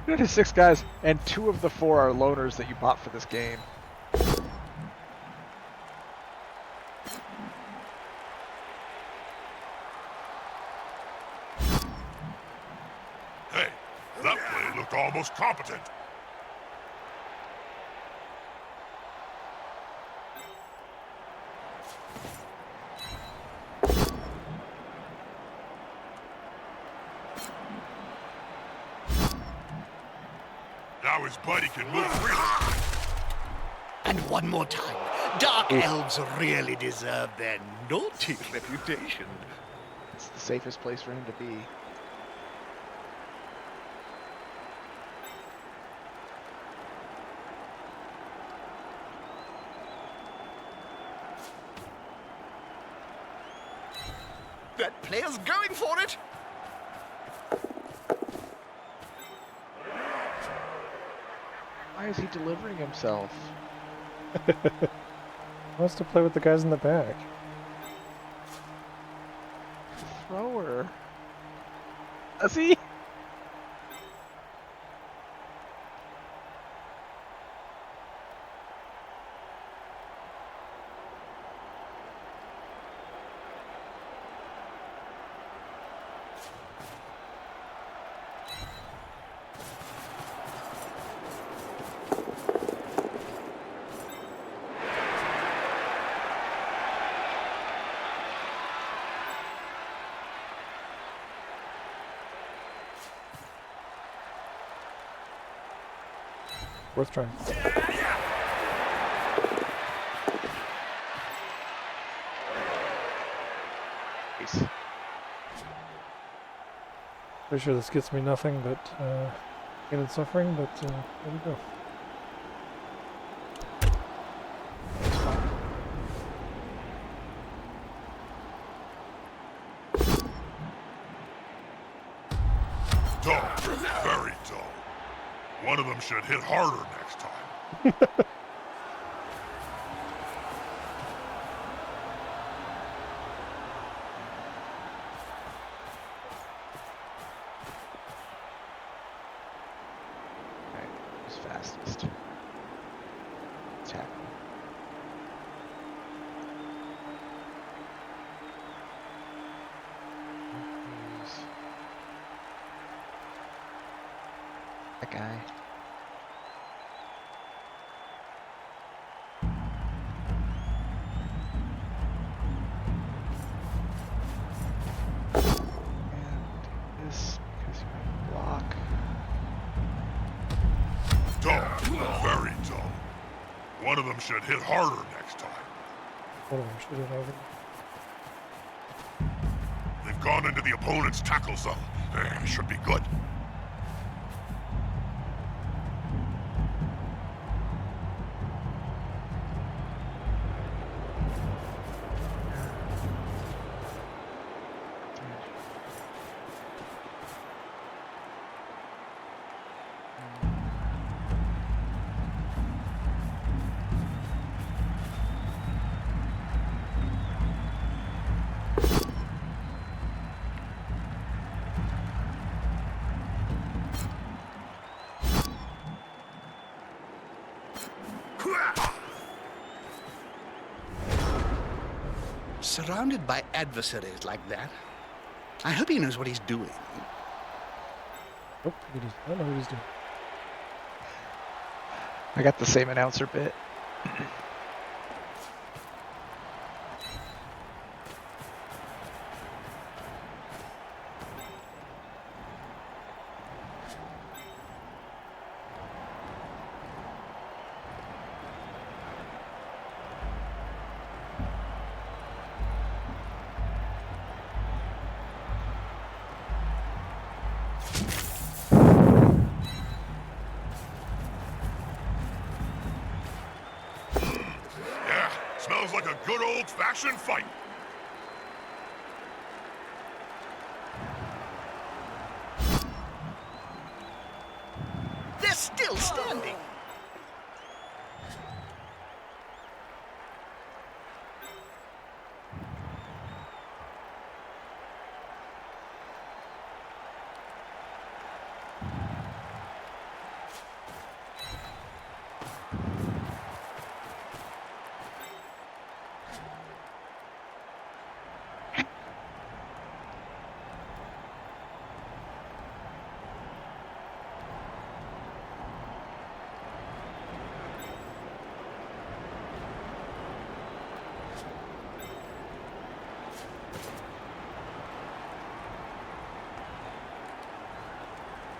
You're down to 6 guys, and 2 of the 4 are loners that you bought for this game. Hey, that play looked almost competent. Now his buddy can move freely. And one more time. Dark elves really deserve their naughty reputation. It's the safest place for him to be. That player's going for it. Why is he delivering himself? He wants to play with the guys in the back. Thrower. Does he? Worth trying. Nice. Pretty sure this gets me nothing but pain and suffering, but there we go. Dull, very dull. One of them should hit harder next time. Alright, who's fastest? What's happening? that guy. And this because you have block. Dull. Very dull. One of them should hit harder next time. One of them should have over. They've gone into the opponent's tackle zone. Should be good. Surrounded by adversaries like that, I hope he knows what he's doing. Nope, he does not know what he's doing. I got the same announcer bit. Yeah, smells like a good old-fashioned fight. They're still standing.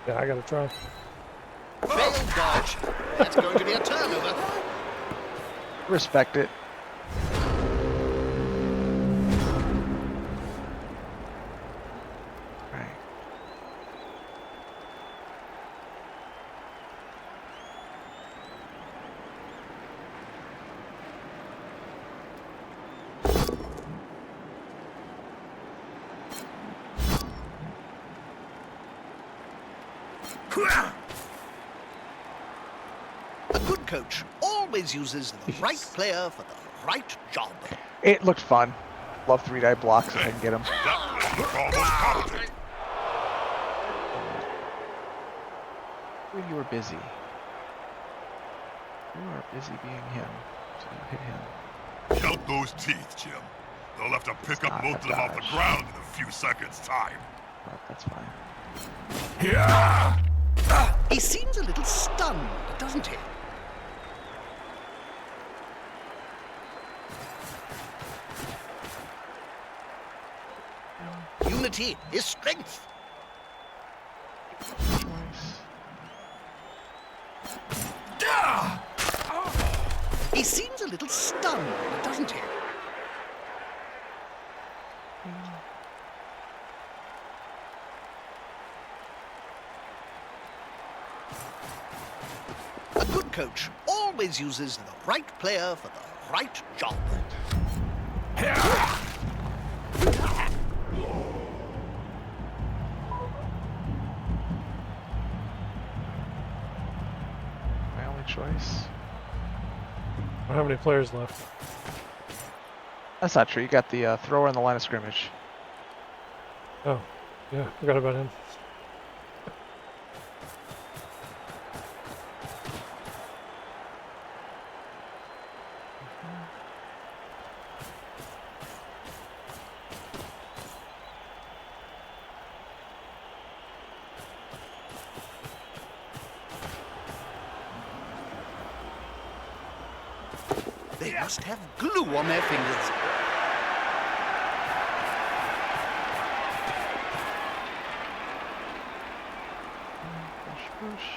Yeah, I gotta try. Failed dodge. That's going to be a turnover. Respect it. Right. A good coach always uses the right player for the right job. It looked fun. Love 3-die blocks if I can get them. That play looked almost competent. When you were busy. You are busy being him. So you hit him. Count those teeth, Jim. They'll have to pick up not most a of them off the dodge. ground in a few seconds' time. But that's fine. He seems a little stunned, doesn't he? Unity is strength. Choice. He seems a little stunned, doesn't he? A good coach always uses the right player for the right job. My only choice. I don't have any players left. That's not true. You got the thrower in the line of scrimmage. Oh, yeah, forgot about him. They must have glue on their fingers. Push, push.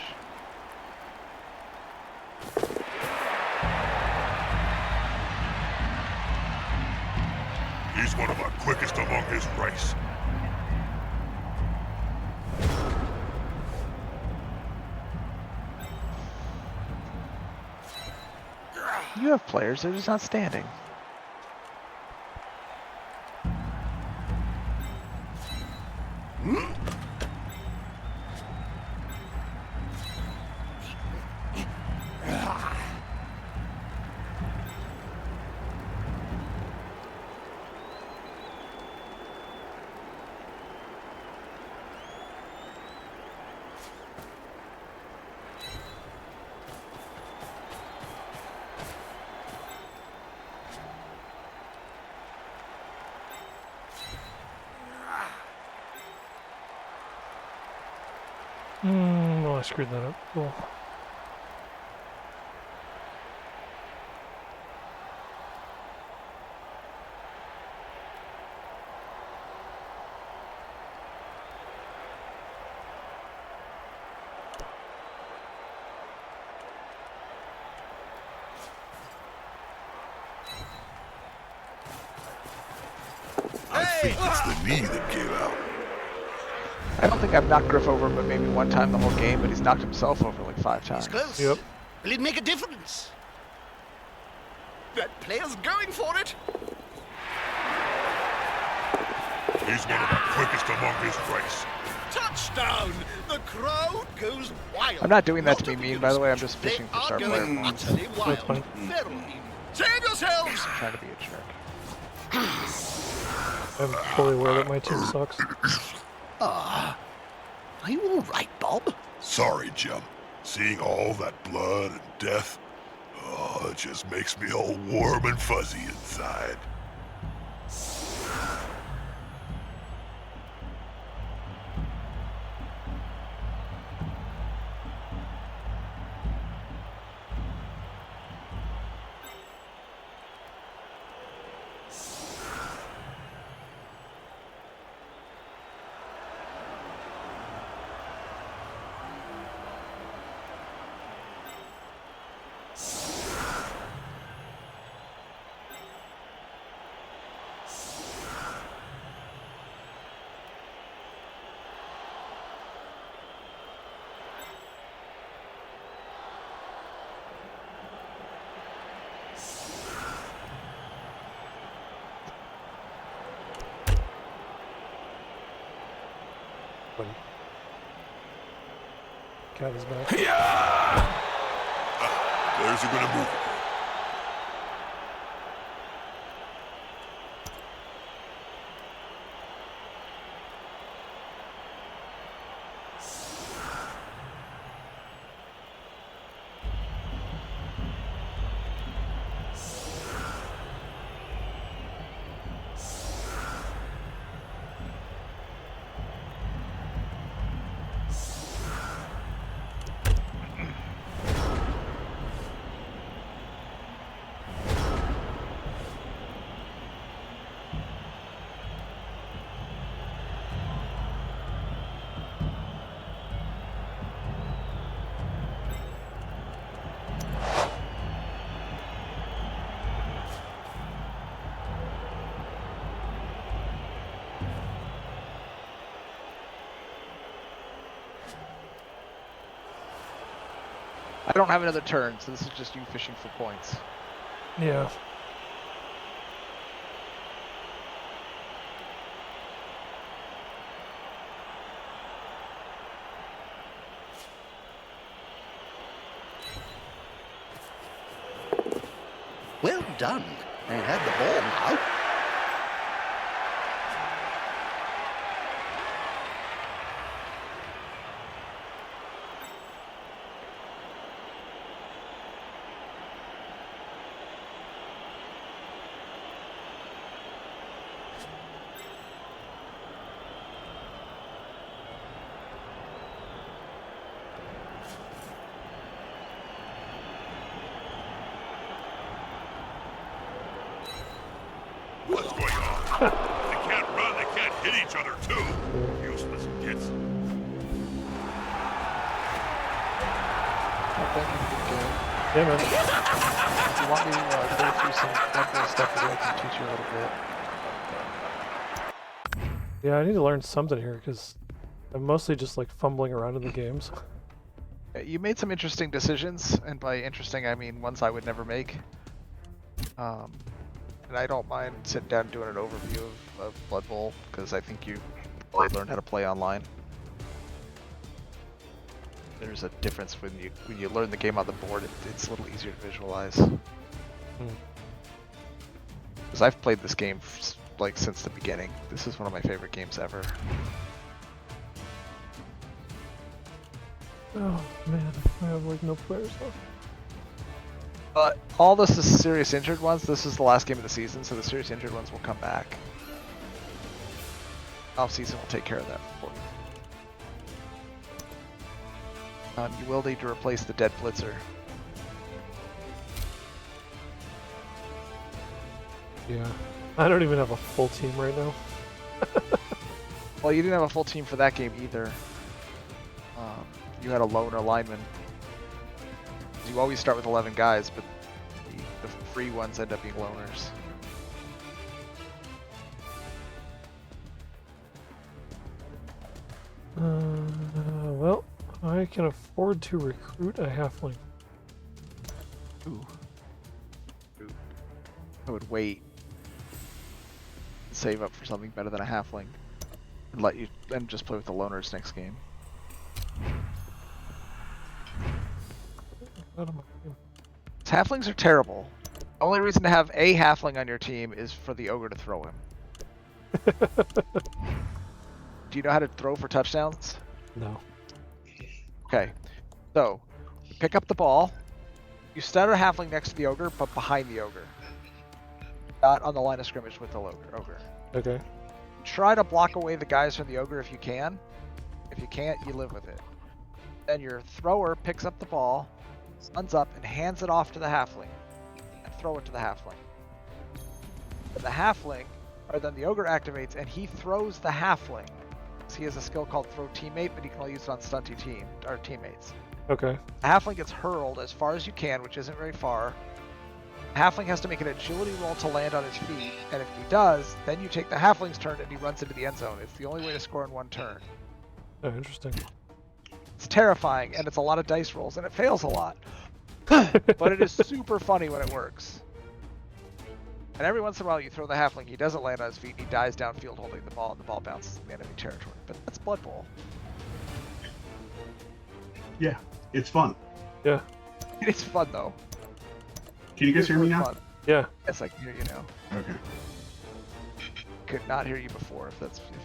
He's one of our quickest among his race. You have players, they're just not standing. Oh, I screwed that up. Cool. I think it's the knee that gave out. I don't think I've knocked Griff over, but maybe one time the whole game, but he's knocked himself over like 5 times. He's close. Yep. Will it make a difference? That player's going for it. He's one of our quickest among his race. Touchdown! The crowd goes wild. I'm not doing that to Not be mean, against by the way, I'm us. just fishing for They star are player going points. utterly wild. fine. Very. Save yourselves! I'm trying to be a jerk. I'm fully aware that my team sucks. Are you all right, Bob? Sorry, Jim. Seeing all that blood and death, it just makes me all warm and fuzzy inside. Cat is back. Players are gonna move. I don't have another turn, so this is just you fishing for points. Yeah. Well done. They had the ball now. each other too. Useless gits. Thank you for the game. Yeah, man. If you want me to go through some Red Bull stuff with you, I can teach you a little bit. Yeah, I need to learn something here because I'm mostly just like fumbling around in the games. You made some interesting decisions, and by interesting I mean ones I would never make. And I don't mind sitting down and doing an overview of Blood Bowl, because I think you really learn how to play online. There's a difference when you learn the game on the board. It's a little easier to visualize. Because I've played this game like since the beginning. This is one of my favorite games ever. Oh man, I have like no players left. But all this is serious injured ones. This is the last game of the season, so the serious injured ones will come back. Off season will take care of that for you. You will need to replace the dead blitzer. Yeah, I don't even have a full team right now. Well, you didn't have a full team for that game either. You had a loner lineman. You always start with 11 guys, but the free ones end up being loners. Well, I can afford to recruit a halfling. Ooh. I would wait. Save up for something better than a halfling. And let you then just play with the loners next game. Out of my team. Halflings are terrible. The only reason to have a halfling on your team is for the ogre to throw him. Do you know how to throw for touchdowns? No. Okay. So, you pick up the ball. You stutter halfling next to the ogre, but behind the ogre. Not on the line of scrimmage with the ogre. Okay. Try to block away the guys from the ogre if you can. If you can't, you live with it. Then your thrower picks up the ball, runs up, and hands it off to the halfling. And throw it to the halfling. And the halfling, or then the ogre activates, and he throws the halfling. So he has a skill called Throw Teammate, but he can only use it on stunty teammates. Okay. The halfling gets hurled as far as you can, which isn't very far. The halfling has to make an agility roll to land on his feet, and if he does, then you take the halfling's turn and he runs into the end zone. It's the only way to score in one turn. Oh, interesting. It's terrifying, and it's a lot of dice rolls, and it fails a lot. But it is super funny when it works. And every once in a while you throw the halfling, he doesn't land on his feet, and he dies downfield holding the ball, and the ball bounces in the enemy territory. But that's Blood Bowl. Yeah, it's fun. Yeah. It's fun, though. Can you guys hear me now? Fun. Yeah. Yes, I can hear you now. Okay. Could not hear you before if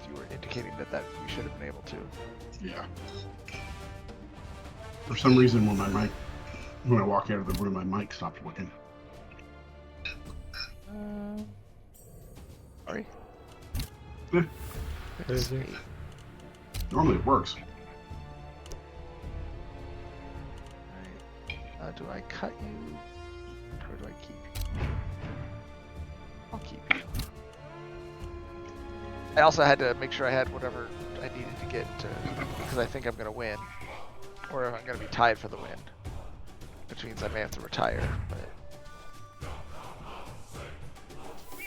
you were indicating that you should have been able to. Yeah. For some reason, when I walk out of the room, my mic stopped working. Sorry. Eh, Crazy. normally it works. Alright. Do I cut you? Or do I keep you? I'll keep you. I also had to make sure I had whatever I needed to get because I think I'm going to win. Or I'm going to be tied for the win. Which means I may have to retire, but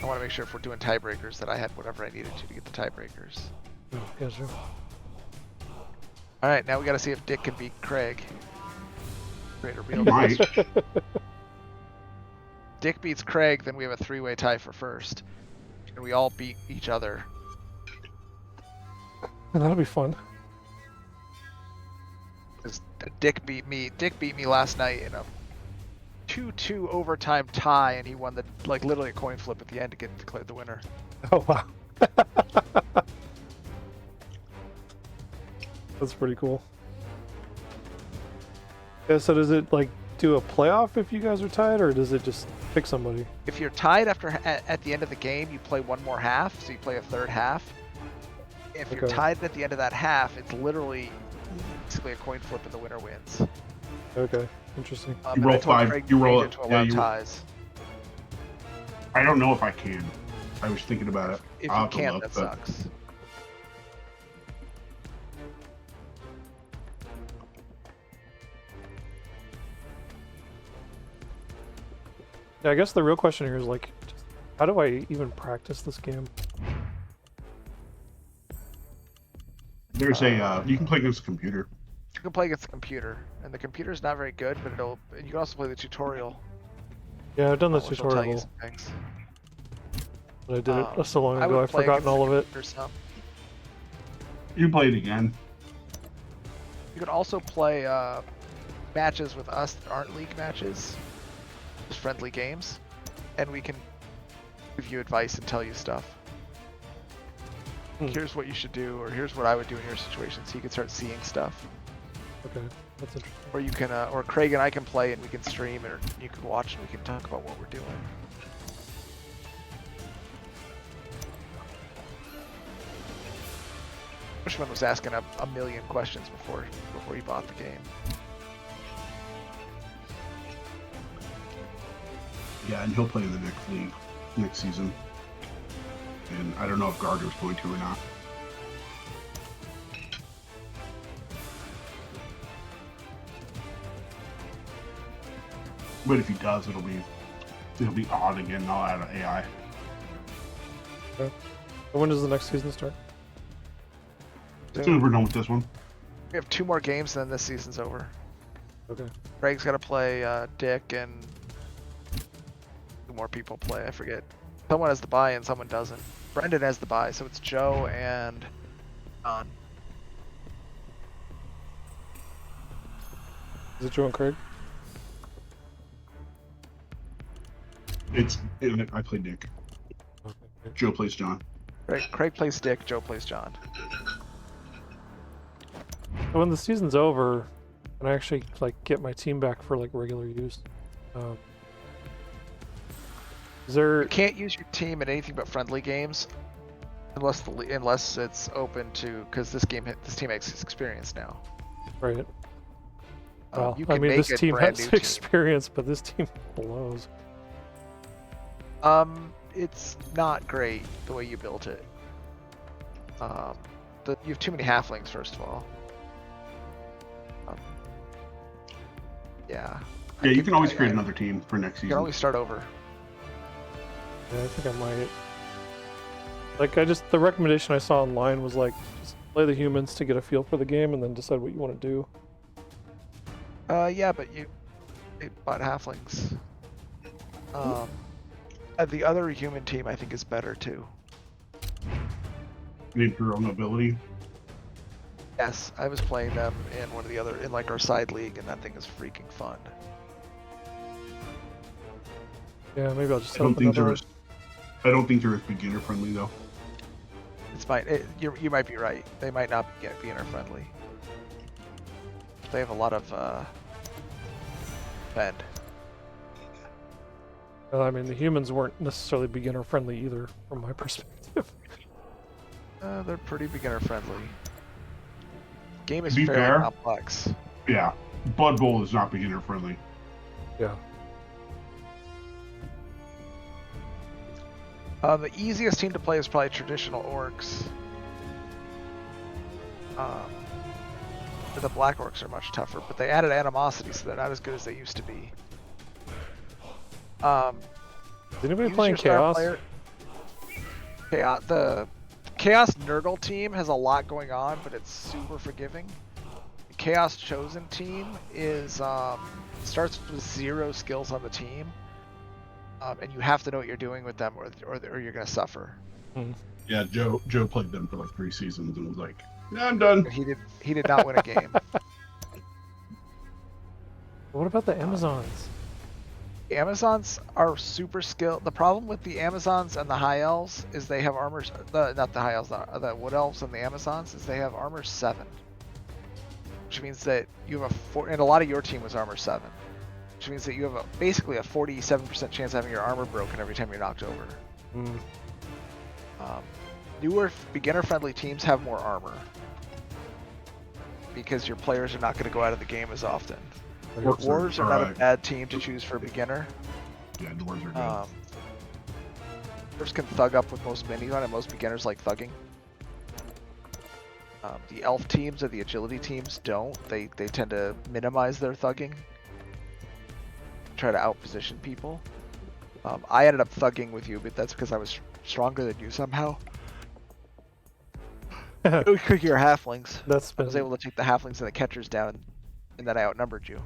I want to make sure if we're doing tiebreakers that I had whatever I needed to get the tiebreakers. Oh, yeah, sure. Alright, now we got to see if Dick can beat Craig. Create a real Might. Dick beats Craig, then we have a three-way tie for first. And we all beat each other. That'll be fun. Dick beat me last night in a 2-2 overtime tie, and he won the literally a coin flip at the end to get declared the winner. Oh wow. That's pretty cool. Yeah, so does it do a playoff if you guys are tied, or does it just pick somebody? If you're tied at the end of the game, you play one more half, so you play a third half. If you're Okay. tied at the end of that half, it's literally basically a coin flip and the winner wins. Okay, interesting. You And roll I told five- Craig you roll we it- needed to yeah, allow you- ties. I don't know if I can. I was thinking about it. If I'll you have to can't, look, that but sucks. Yeah, I guess the real question here is like, how do I even practice this game? There's a you can play against a computer. You can play against the computer, and the computer's not very good, but it'll. And you can also play the tutorial. Yeah, I've done the which will tell you tutorial, some things. but I did it so long I ago would I've play forgotten against all the of it. computer some. You can play it again. You can also play matches with us that aren't league matches, just friendly games, and we can give you advice and tell you stuff. Here's what you should do, or here's what I would do in your situation, so you can start seeing stuff. Okay, that's interesting. Or you can, or Craig and I can play, and we can stream, or you can watch, and we can talk about what we're doing. Bushman was asking a million questions before he bought the game. Yeah, and he'll play in the next league next season. And I don't know if Gardner's going to or not. But if he does, it'll be odd again. I'll add an AI. Okay. And when does the next season start? As soon as we're done with this one. We have 2 more games, and then this season's over. Okay. Craig's got to play Dick, and 2 more people play. I forget. Someone has the bye, and someone doesn't. Brendan has the bye, so it's Joe and John. Is it Joe and Craig? I play Nick. Okay. Joe plays John. Craig plays Dick, Joe plays John. So when the season's over, and I actually like get my team back for like regular use, is there? You can't use your team in anything but friendly games, unless it's open to, because this team has experience now. Right. Well, you I can mean, make this a team brand has new team. experience, but this team blows. It's not great the way you built it. You have too many halflings, first of all. Yeah. Yeah, you can always create another team for next You can season. always start over. Yeah, I think I might. Like, the recommendation I saw online was like, just play the humans to get a feel for the game, and then decide what you want to do. Yeah, but you bought halflings. The other human team I think is better too. The Imperial Nobility. Yes, I was playing them in one of the other, in like our side league, and that thing is freaking fun. Yeah, maybe I'll just I set don't up think another there one. is. I don't think there is beginner friendly though. You might be right. They might not be beginner friendly. They have a lot of bend. Well, I mean, the humans weren't necessarily beginner friendly either, from my perspective. They're pretty beginner friendly. Game is To be fairly fair, complex. Yeah, Blood Bowl is not beginner friendly. Yeah. The easiest team to play is probably traditional orcs. The black orcs are much tougher, but they added animosity, so they're not as good as they used to be. Is anybody Use playing your star Chaos? player- the Chaos Nurgle team has a lot going on, but it's super forgiving. The Chaos Chosen team is starts with 0 skills on the team, and you have to know what you're doing with them, or you're gonna suffer. Yeah, Joe played them for like 3 seasons and was like, "Yeah, I'm done." He did not win a game. What about the Amazons? The Amazons are super skilled. The problem with the Amazons and the High Elves is they have armor. Not the High Elves, the Wood Elves and the Amazons is they have armor 7, which means that you have and a lot of your team was armor 7, which means that you have basically a 47% chance of having your armor broken every time you're knocked over. Newer beginner-friendly teams have more armor because your players are not going to go out of the game as often. Dwarves are not a bad team to choose for beginner. Yeah, dwarves are good. Dwarves can thug up with most minis on, and most beginners like thugging. The elf teams or the agility teams don't. They tend to minimize their thugging, try to outposition people. I ended up thugging with you, but that's because I was stronger than you somehow. Because you're halflings. That's I was been able to take the halflings and the catchers down, and then I outnumbered you.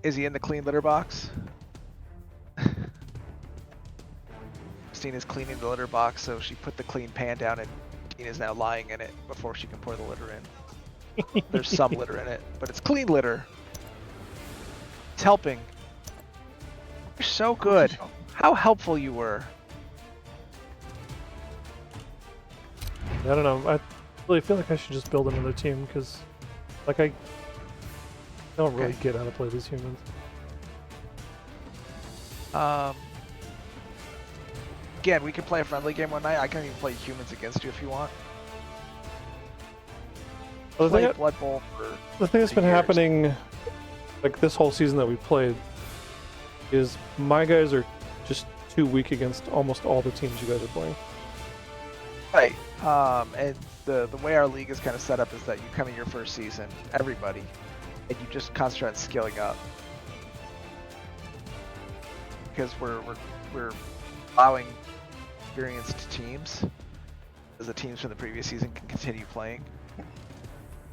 Is he in the clean litter box? Christina's cleaning the litter box, so she put the clean pan down, and Tina's now lying in it before she can pour the litter in. There's some litter in it, but it's clean litter. It's helping. You're so good. How helpful you were. I don't know. I really feel like I should just build another team because, like, I don't really get how to play these humans. Again, we can play a friendly game one night. I can even play humans against you if you want. Well, Play Blood Bowl for the thing that's been years. happening, like this whole season that we played, is my guys are just too weak against almost all the teams you guys are playing. Right. And the way our league is kind of set up is that you come in your first season, everybody, and you just concentrate on skilling up. Because we're allowing experienced teams, as the teams from the previous season can continue playing.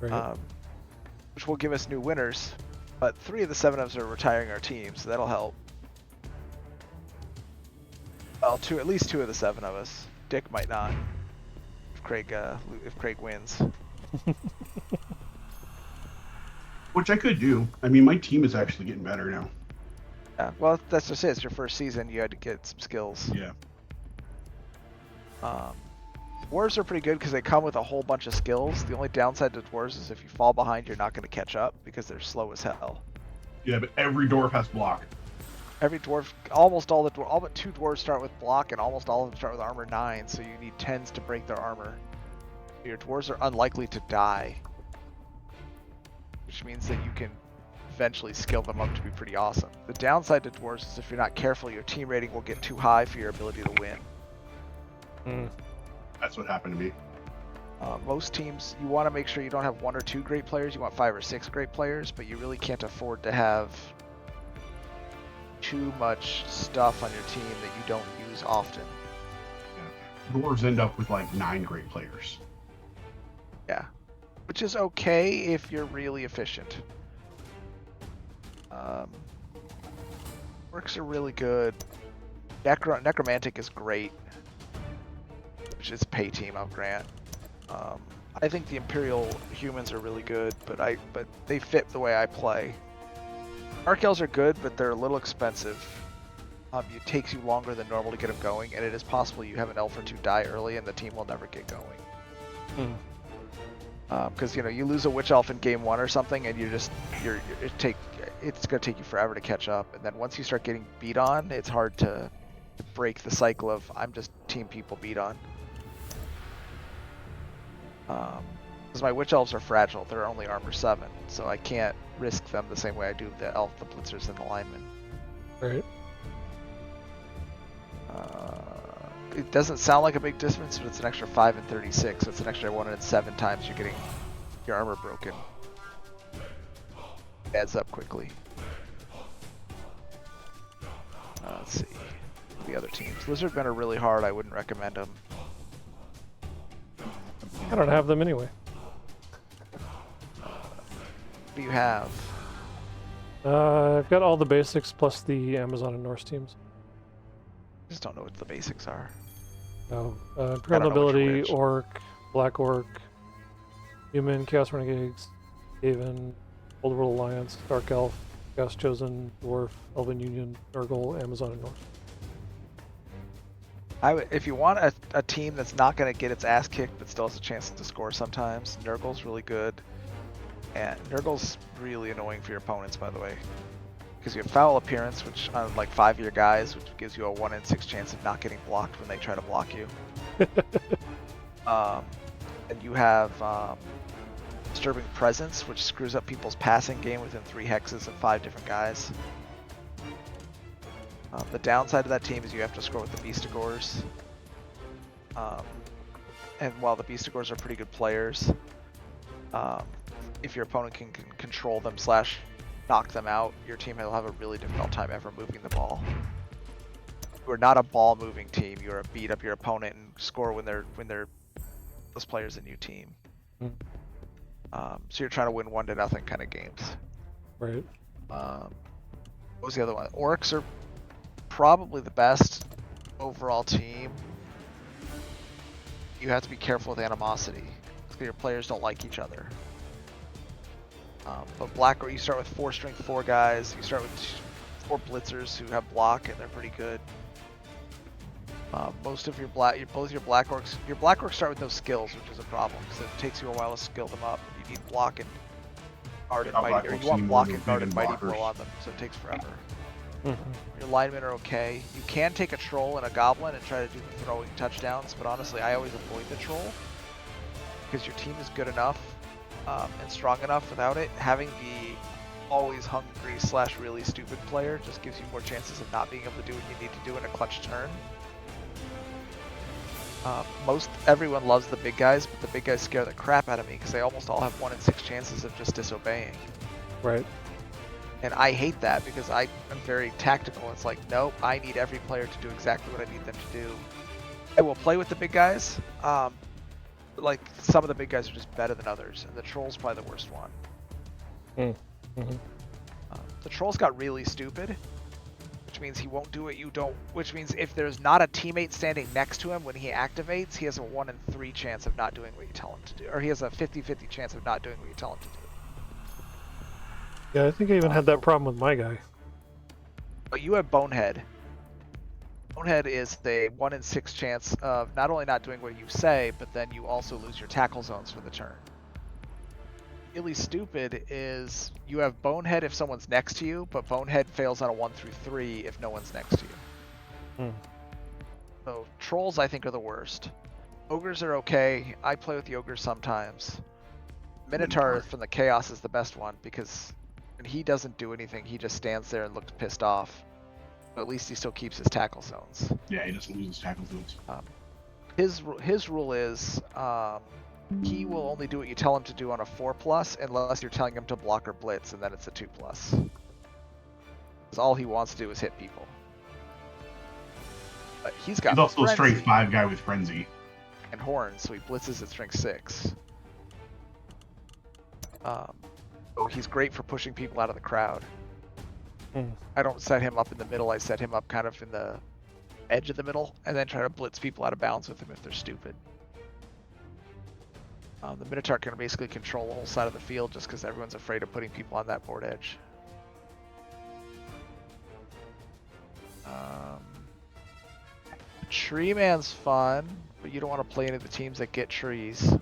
Right. Which will give us new winners, but 3 of the 7 of us are retiring our team, so that'll help. Well, at least 2 of the 7 of us. Dick might not. If Craig wins. Which I could do. I mean, my team is actually getting better now. Yeah, well, that's just it. It's your first season. You had to get some skills. Yeah. Dwarves are pretty good because they come with a whole bunch of skills. The only downside to dwarves is if you fall behind, you're not going to catch up because they're slow as hell. Yeah, but every dwarf has block. Every dwarf, almost all but 2 dwarves start with block, and almost all of them start with armor 9. So you need 10s to break their armor. Your dwarves are unlikely to die, which means that you can eventually skill them up to be pretty awesome. The downside to dwarves is if you're not careful, your team rating will get too high for your ability to win. That's what happened to me. Most teams, you want to make sure you don't have 1 or 2 great players. You want 5 or 6 great players, but you really can't afford to have too much stuff on your team that you don't use often. Yeah. Dwarves end up with like 9 great players. Yeah, which is okay if you're really efficient. Orcs are really good. Necromantic is great, which is a pay team, I'll grant. I think the Imperial humans are really good, but they fit the way I play. Dark Elves are good, but they're a little expensive. It takes you longer than normal to get them going, and it is possible you have an elf or 2 die early and the team will never get going. Because you lose a witch elf in game 1 or something, and it's gonna take you forever to catch up. And then once you start getting beat on, it's hard to break the cycle of I'm just team people beat on. Because my witch elves are fragile; they're only armor 7, so I can't risk them the same way I do the elf, the blitzers, and the linemen. Right. It doesn't sound like a big difference, but it's an extra 5 and 36, so it's an extra 107 times you're getting your armor broken. Adds up quickly. Let's see. The other teams. Lizardmen are really hard. I wouldn't recommend them. I don't have them anyway. What do you have? I've got all the basics plus the Amazon and Norse teams. I just don't know what the basics are. No. I Imperial don't know Nobility, which. Orc, Black Orc, Human, Chaos Renegades, Haven, Old World Alliance, Dark Elf, Chaos Chosen, Dwarf, Elven Union, Nurgle, Amazon, and Norse. If you want a team that's not going to get its ass kicked but still has a chance to score sometimes, Nurgle's really good. And Nurgle's really annoying for your opponents, by the way. Because you have foul appearance, which on like 5 of your guys, which gives you a 1 in 6 chance of not getting blocked when they try to block you. And you have Disturbing Presence, which screws up people's passing game within 3 hexes of 5 different guys. The downside of that team is you have to score with the Beastigors. And while the Beastigors are pretty good players, if your opponent can control them / knock them out, your team will have a really difficult time ever moving the ball. You are not a ball moving team. You are a beat up your opponent and score when they're those players in your team. Mm. So you're trying to win 1-0 kind of games. Right. What was the other one? Orcs are probably the best overall team. You have to be careful with animosity because your players don't like each other. But Black, you start with 4 strength 4 guys. You start with 4 blitzers who have block and they're pretty good. Both your black orcs start with no skills, which is a problem because it takes you a while to skill them up. You need block and guard and mighty, or you want block and guard and mighty blow on them, so it takes forever. Your linemen are okay. You can take a troll and a goblin and try to do the throwing touchdowns, but honestly, I always avoid the troll because your team is good enough and strong enough without it. Having the always hungry / really stupid player just gives you more chances of not being able to do what you need to do in a clutch turn. Everyone loves the big guys, but the big guys scare the crap out of me because they almost all have 1 in 6 chances of just disobeying. Right. And I hate that because I am very tactical. It's like, nope, I need every player to do exactly what I need them to do. I will play with the big guys. But like some of the big guys are just better than others, and the troll's probably the worst one. The troll's got really stupid, which means he won't do what you don't. Which means if there's not a teammate standing next to him when he activates, he has a 1 in 3 chance of not doing what you tell him to do, or he has a 50-50 chance of not doing what you tell him to do. Yeah, I think I even had that problem with my guy. But you have Bonehead. Bonehead is the 1 in 6 chance of not only not doing what you say, but then you also lose your tackle zones for the turn. Really stupid is you have Bonehead if someone's next to you, but Bonehead fails on a 1 through 3 if no one's next to you. So trolls I think are the worst. Ogres are okay. I play with the ogres sometimes. Minotaur from the Chaos is the best one because when he doesn't do anything, he just stands there and looks pissed off. But at least he still keeps his tackle zones. Yeah, he doesn't lose his tackle zones. His rule is he will only do what you tell him to do on a 4+ unless you're telling him to block or blitz, and then it's a 2+. Because all he wants to do is hit people. But he's also a strength 5 guy with frenzy and horns, so he blitzes at strength 6. So he's great for pushing people out of the crowd. I don't set him up in the middle. I set him up kind of in the edge of the middle, and then try to blitz people out of bounds with him if they're stupid. The Minotaur can basically control the whole side of the field just because everyone's afraid of putting people on that board edge. Tree Man's fun, but you don't want to play any of the teams that get trees.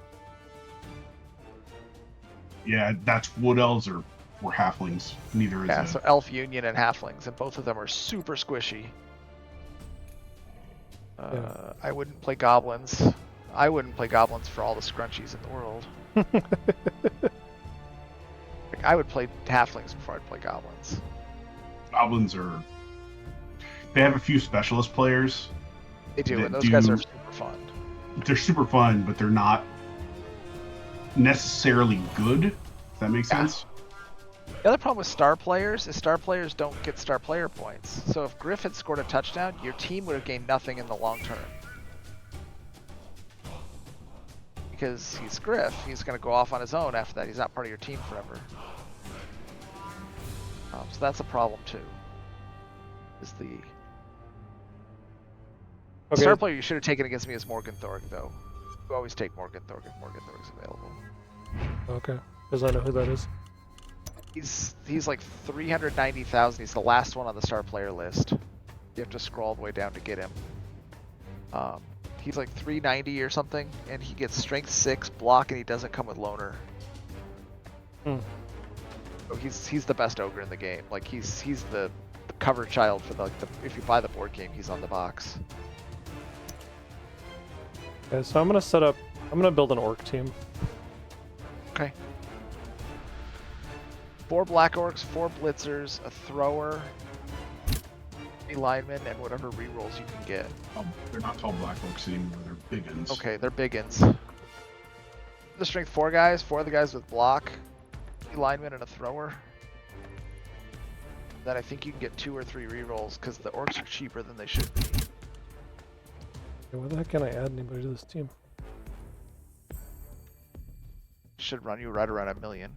Yeah, that's Wood Elves or halflings. Neither is Yeah, so Elf Union and Halflings, and both of them are super squishy. I wouldn't play Goblins. I wouldn't play Goblins for all the scrunchies in the world. Like, I would play Halflings before I'd play Goblins. Goblins are... They have a few specialist players. They do, and those guys are super fun. They're super fun, but they're not necessarily good, if that makes sense. The other problem with star players is star players don't get star player points. So if Griff had scored a touchdown, your team would have gained nothing in the long term. Because he's Griff, he's going to go off on his own after that. He's not part of your team forever. So that's a problem too. Is the star player you should have taken against me is Morgenthorg, though. You always take Morgenthorg if Morgenthorg's available. Okay, because I know who that is. He's like 390,000. He's the last one on the star player list. You have to scroll all the way down to get him. He's like 390 or something, and he gets strength 6 block, and he doesn't come with loner. So he's the best ogre in the game. Like he's the cover child for the if you buy the board game, he's on the box. Okay, so I'm gonna build an orc team. Okay. 4 black orcs, 4 blitzers, a thrower, a lineman, and whatever rerolls you can get. They're not called black orcs anymore, they're big uns. Okay, they're big uns. The strength 4 guys, 4 of the guys with block, a lineman, and a thrower. then I think you can get 2 or 3 rerolls because the orcs are cheaper than they should be. Okay, why the heck can I add anybody to this team? Should run you right around 1 million.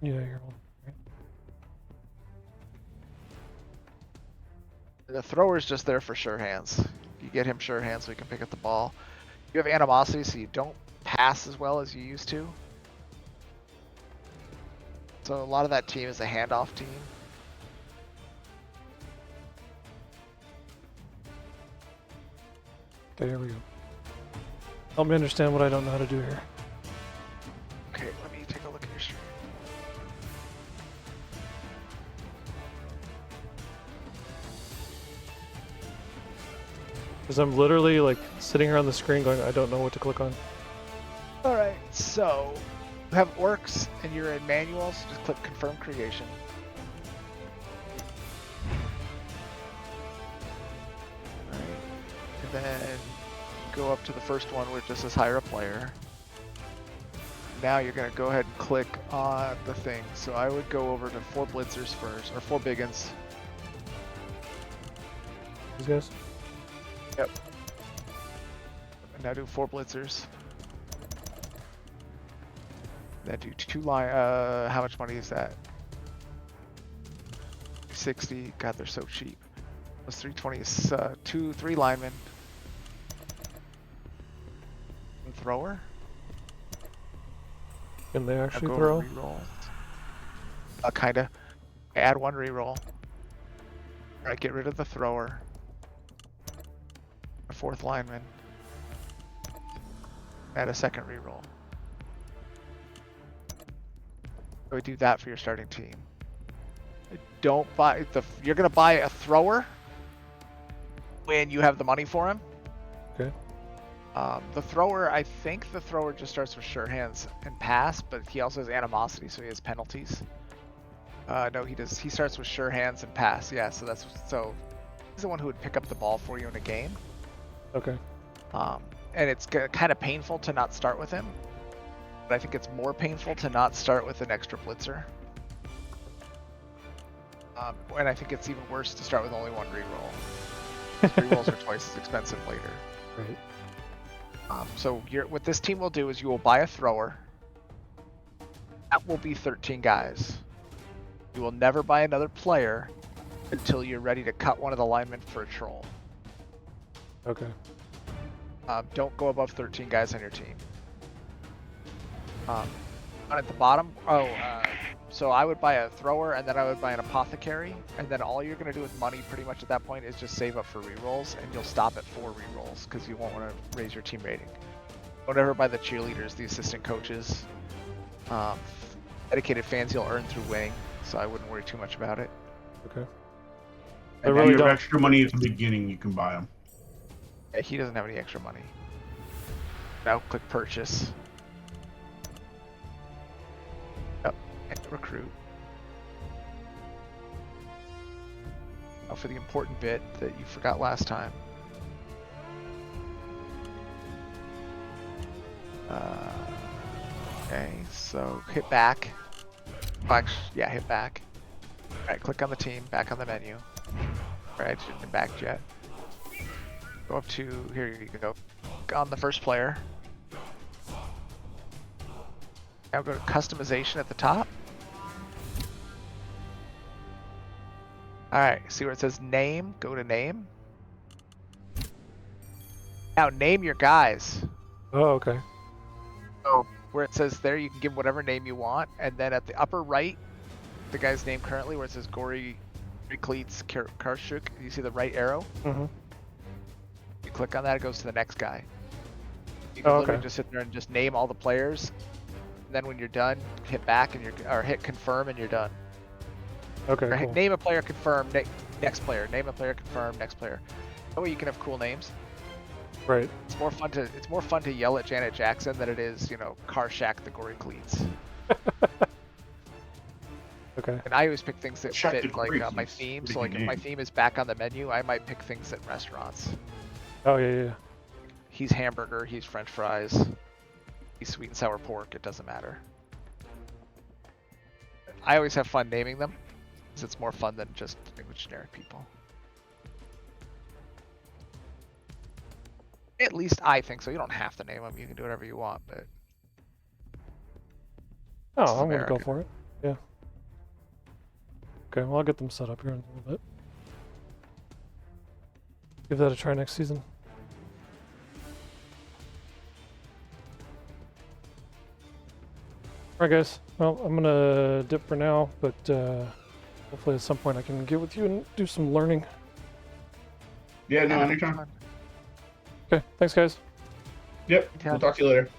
Yeah, you're on. Right. The thrower's just there for sure hands. You get him sure hands so he can pick up the ball. You have animosity, so you don't pass as well as you used to. So a lot of that team is a handoff team. Okay, here we go. Help me understand what I don't know how to do here. Okay, let me take a look at your stream. Because I'm literally like sitting here on the screen going, I don't know what to click on. Alright, so you have orcs and you're in manual, so just click confirm creation. Alright, and then go up to the first one where it just says hire a player. Now you're going to go ahead and click on the thing. So I would go over to 4 blitzers first, or 4 big uns. These guys? Yep. And now do 4 blitzers. Then do 2 line. How much money is that? 60. God, they're so cheap. Those 320 is 3 linemen. And thrower. Can they Now actually go throw? Reroll. Kinda. Add 1 reroll. Alright, get rid of the thrower. A 4th lineman. Add a 2nd reroll. So we do that for your starting team. Don't buy the. You're gonna buy a thrower when you have the money for him. Okay. The thrower, I think the thrower just starts with sure hands and pass, but he also has animosity, so he has penalties. No, he does. He starts with sure hands and pass. Yeah, so he's the one who would pick up the ball for you in a game. Okay. And it's kind of painful to not start with him, but I think it's more painful to not start with an extra blitzer. And I think it's even worse to start with only 1 reroll. Rerolls are twice as expensive later. Right. So what this team will do is you will buy a thrower. That will be 13 guys. You will never buy another player until you're ready to cut one of the linemen for a troll. Okay. Don't go above 13 guys on your team. At the bottom, so I would buy a thrower and then I would buy an apothecary, and then all you're going to do with money pretty much at that point is just save up for rerolls, and you'll stop at 4 rerolls because you won't want to raise your team rating. Don't ever buy the cheerleaders, the assistant coaches. Dedicated fans you'll earn through winning, so I wouldn't worry too much about it. Okay. If really you have don't- extra money at the beginning, you can buy them. Yeah, he doesn't have any extra money. Now click purchase. Yep, and recruit. Now for the important bit that you forgot last time. Okay, so hit back. Yeah, hit back. Alright, click on the team, back on the menu. Alright, shouldn't be back yet. Go up to, here you go, on the first player. Now go to customization at the top. Alright, see where it says name? Go to name. Now name your guys. Oh, okay. So where it says there, you can give whatever name you want, and then at the upper right, the guy's name currently, where it says Gory Cleats Karshuk, you see the right arrow? Mm-hmm. You click on that, it goes to the next guy. You can literally okay. just sit there and just name all the players. And then when you're done, hit back and or hit confirm and you're done. Okay, Or cool. name a player, confirm, next player. Name a player, confirm, next player. That way you can have cool names. Right. It's more fun to yell at Janet Jackson than it is, Karshak the Gory Cleats. Okay. And I always pick things that Shaq the fit Gory like my Cleats. theme. Pretty So like good if my name. theme is back on the menu, I might pick things at restaurants. Oh, yeah. He's hamburger, he's french fries, he's sweet and sour pork, it doesn't matter. I always have fun naming them, because it's more fun than just playing with generic people. At least I think so. You don't have to name them. You can do whatever you want, but Oh, This is I'm gonna go America. for it. Yeah. Okay, well I'll get them set up here in a little bit. Give that a try next season. Alright guys, well I'm gonna dip for now, but hopefully at some point I can get with you and do some learning. Yeah, no, Yeah, anytime. Okay, thanks guys. Yep, Anytime. we'll talk to you later.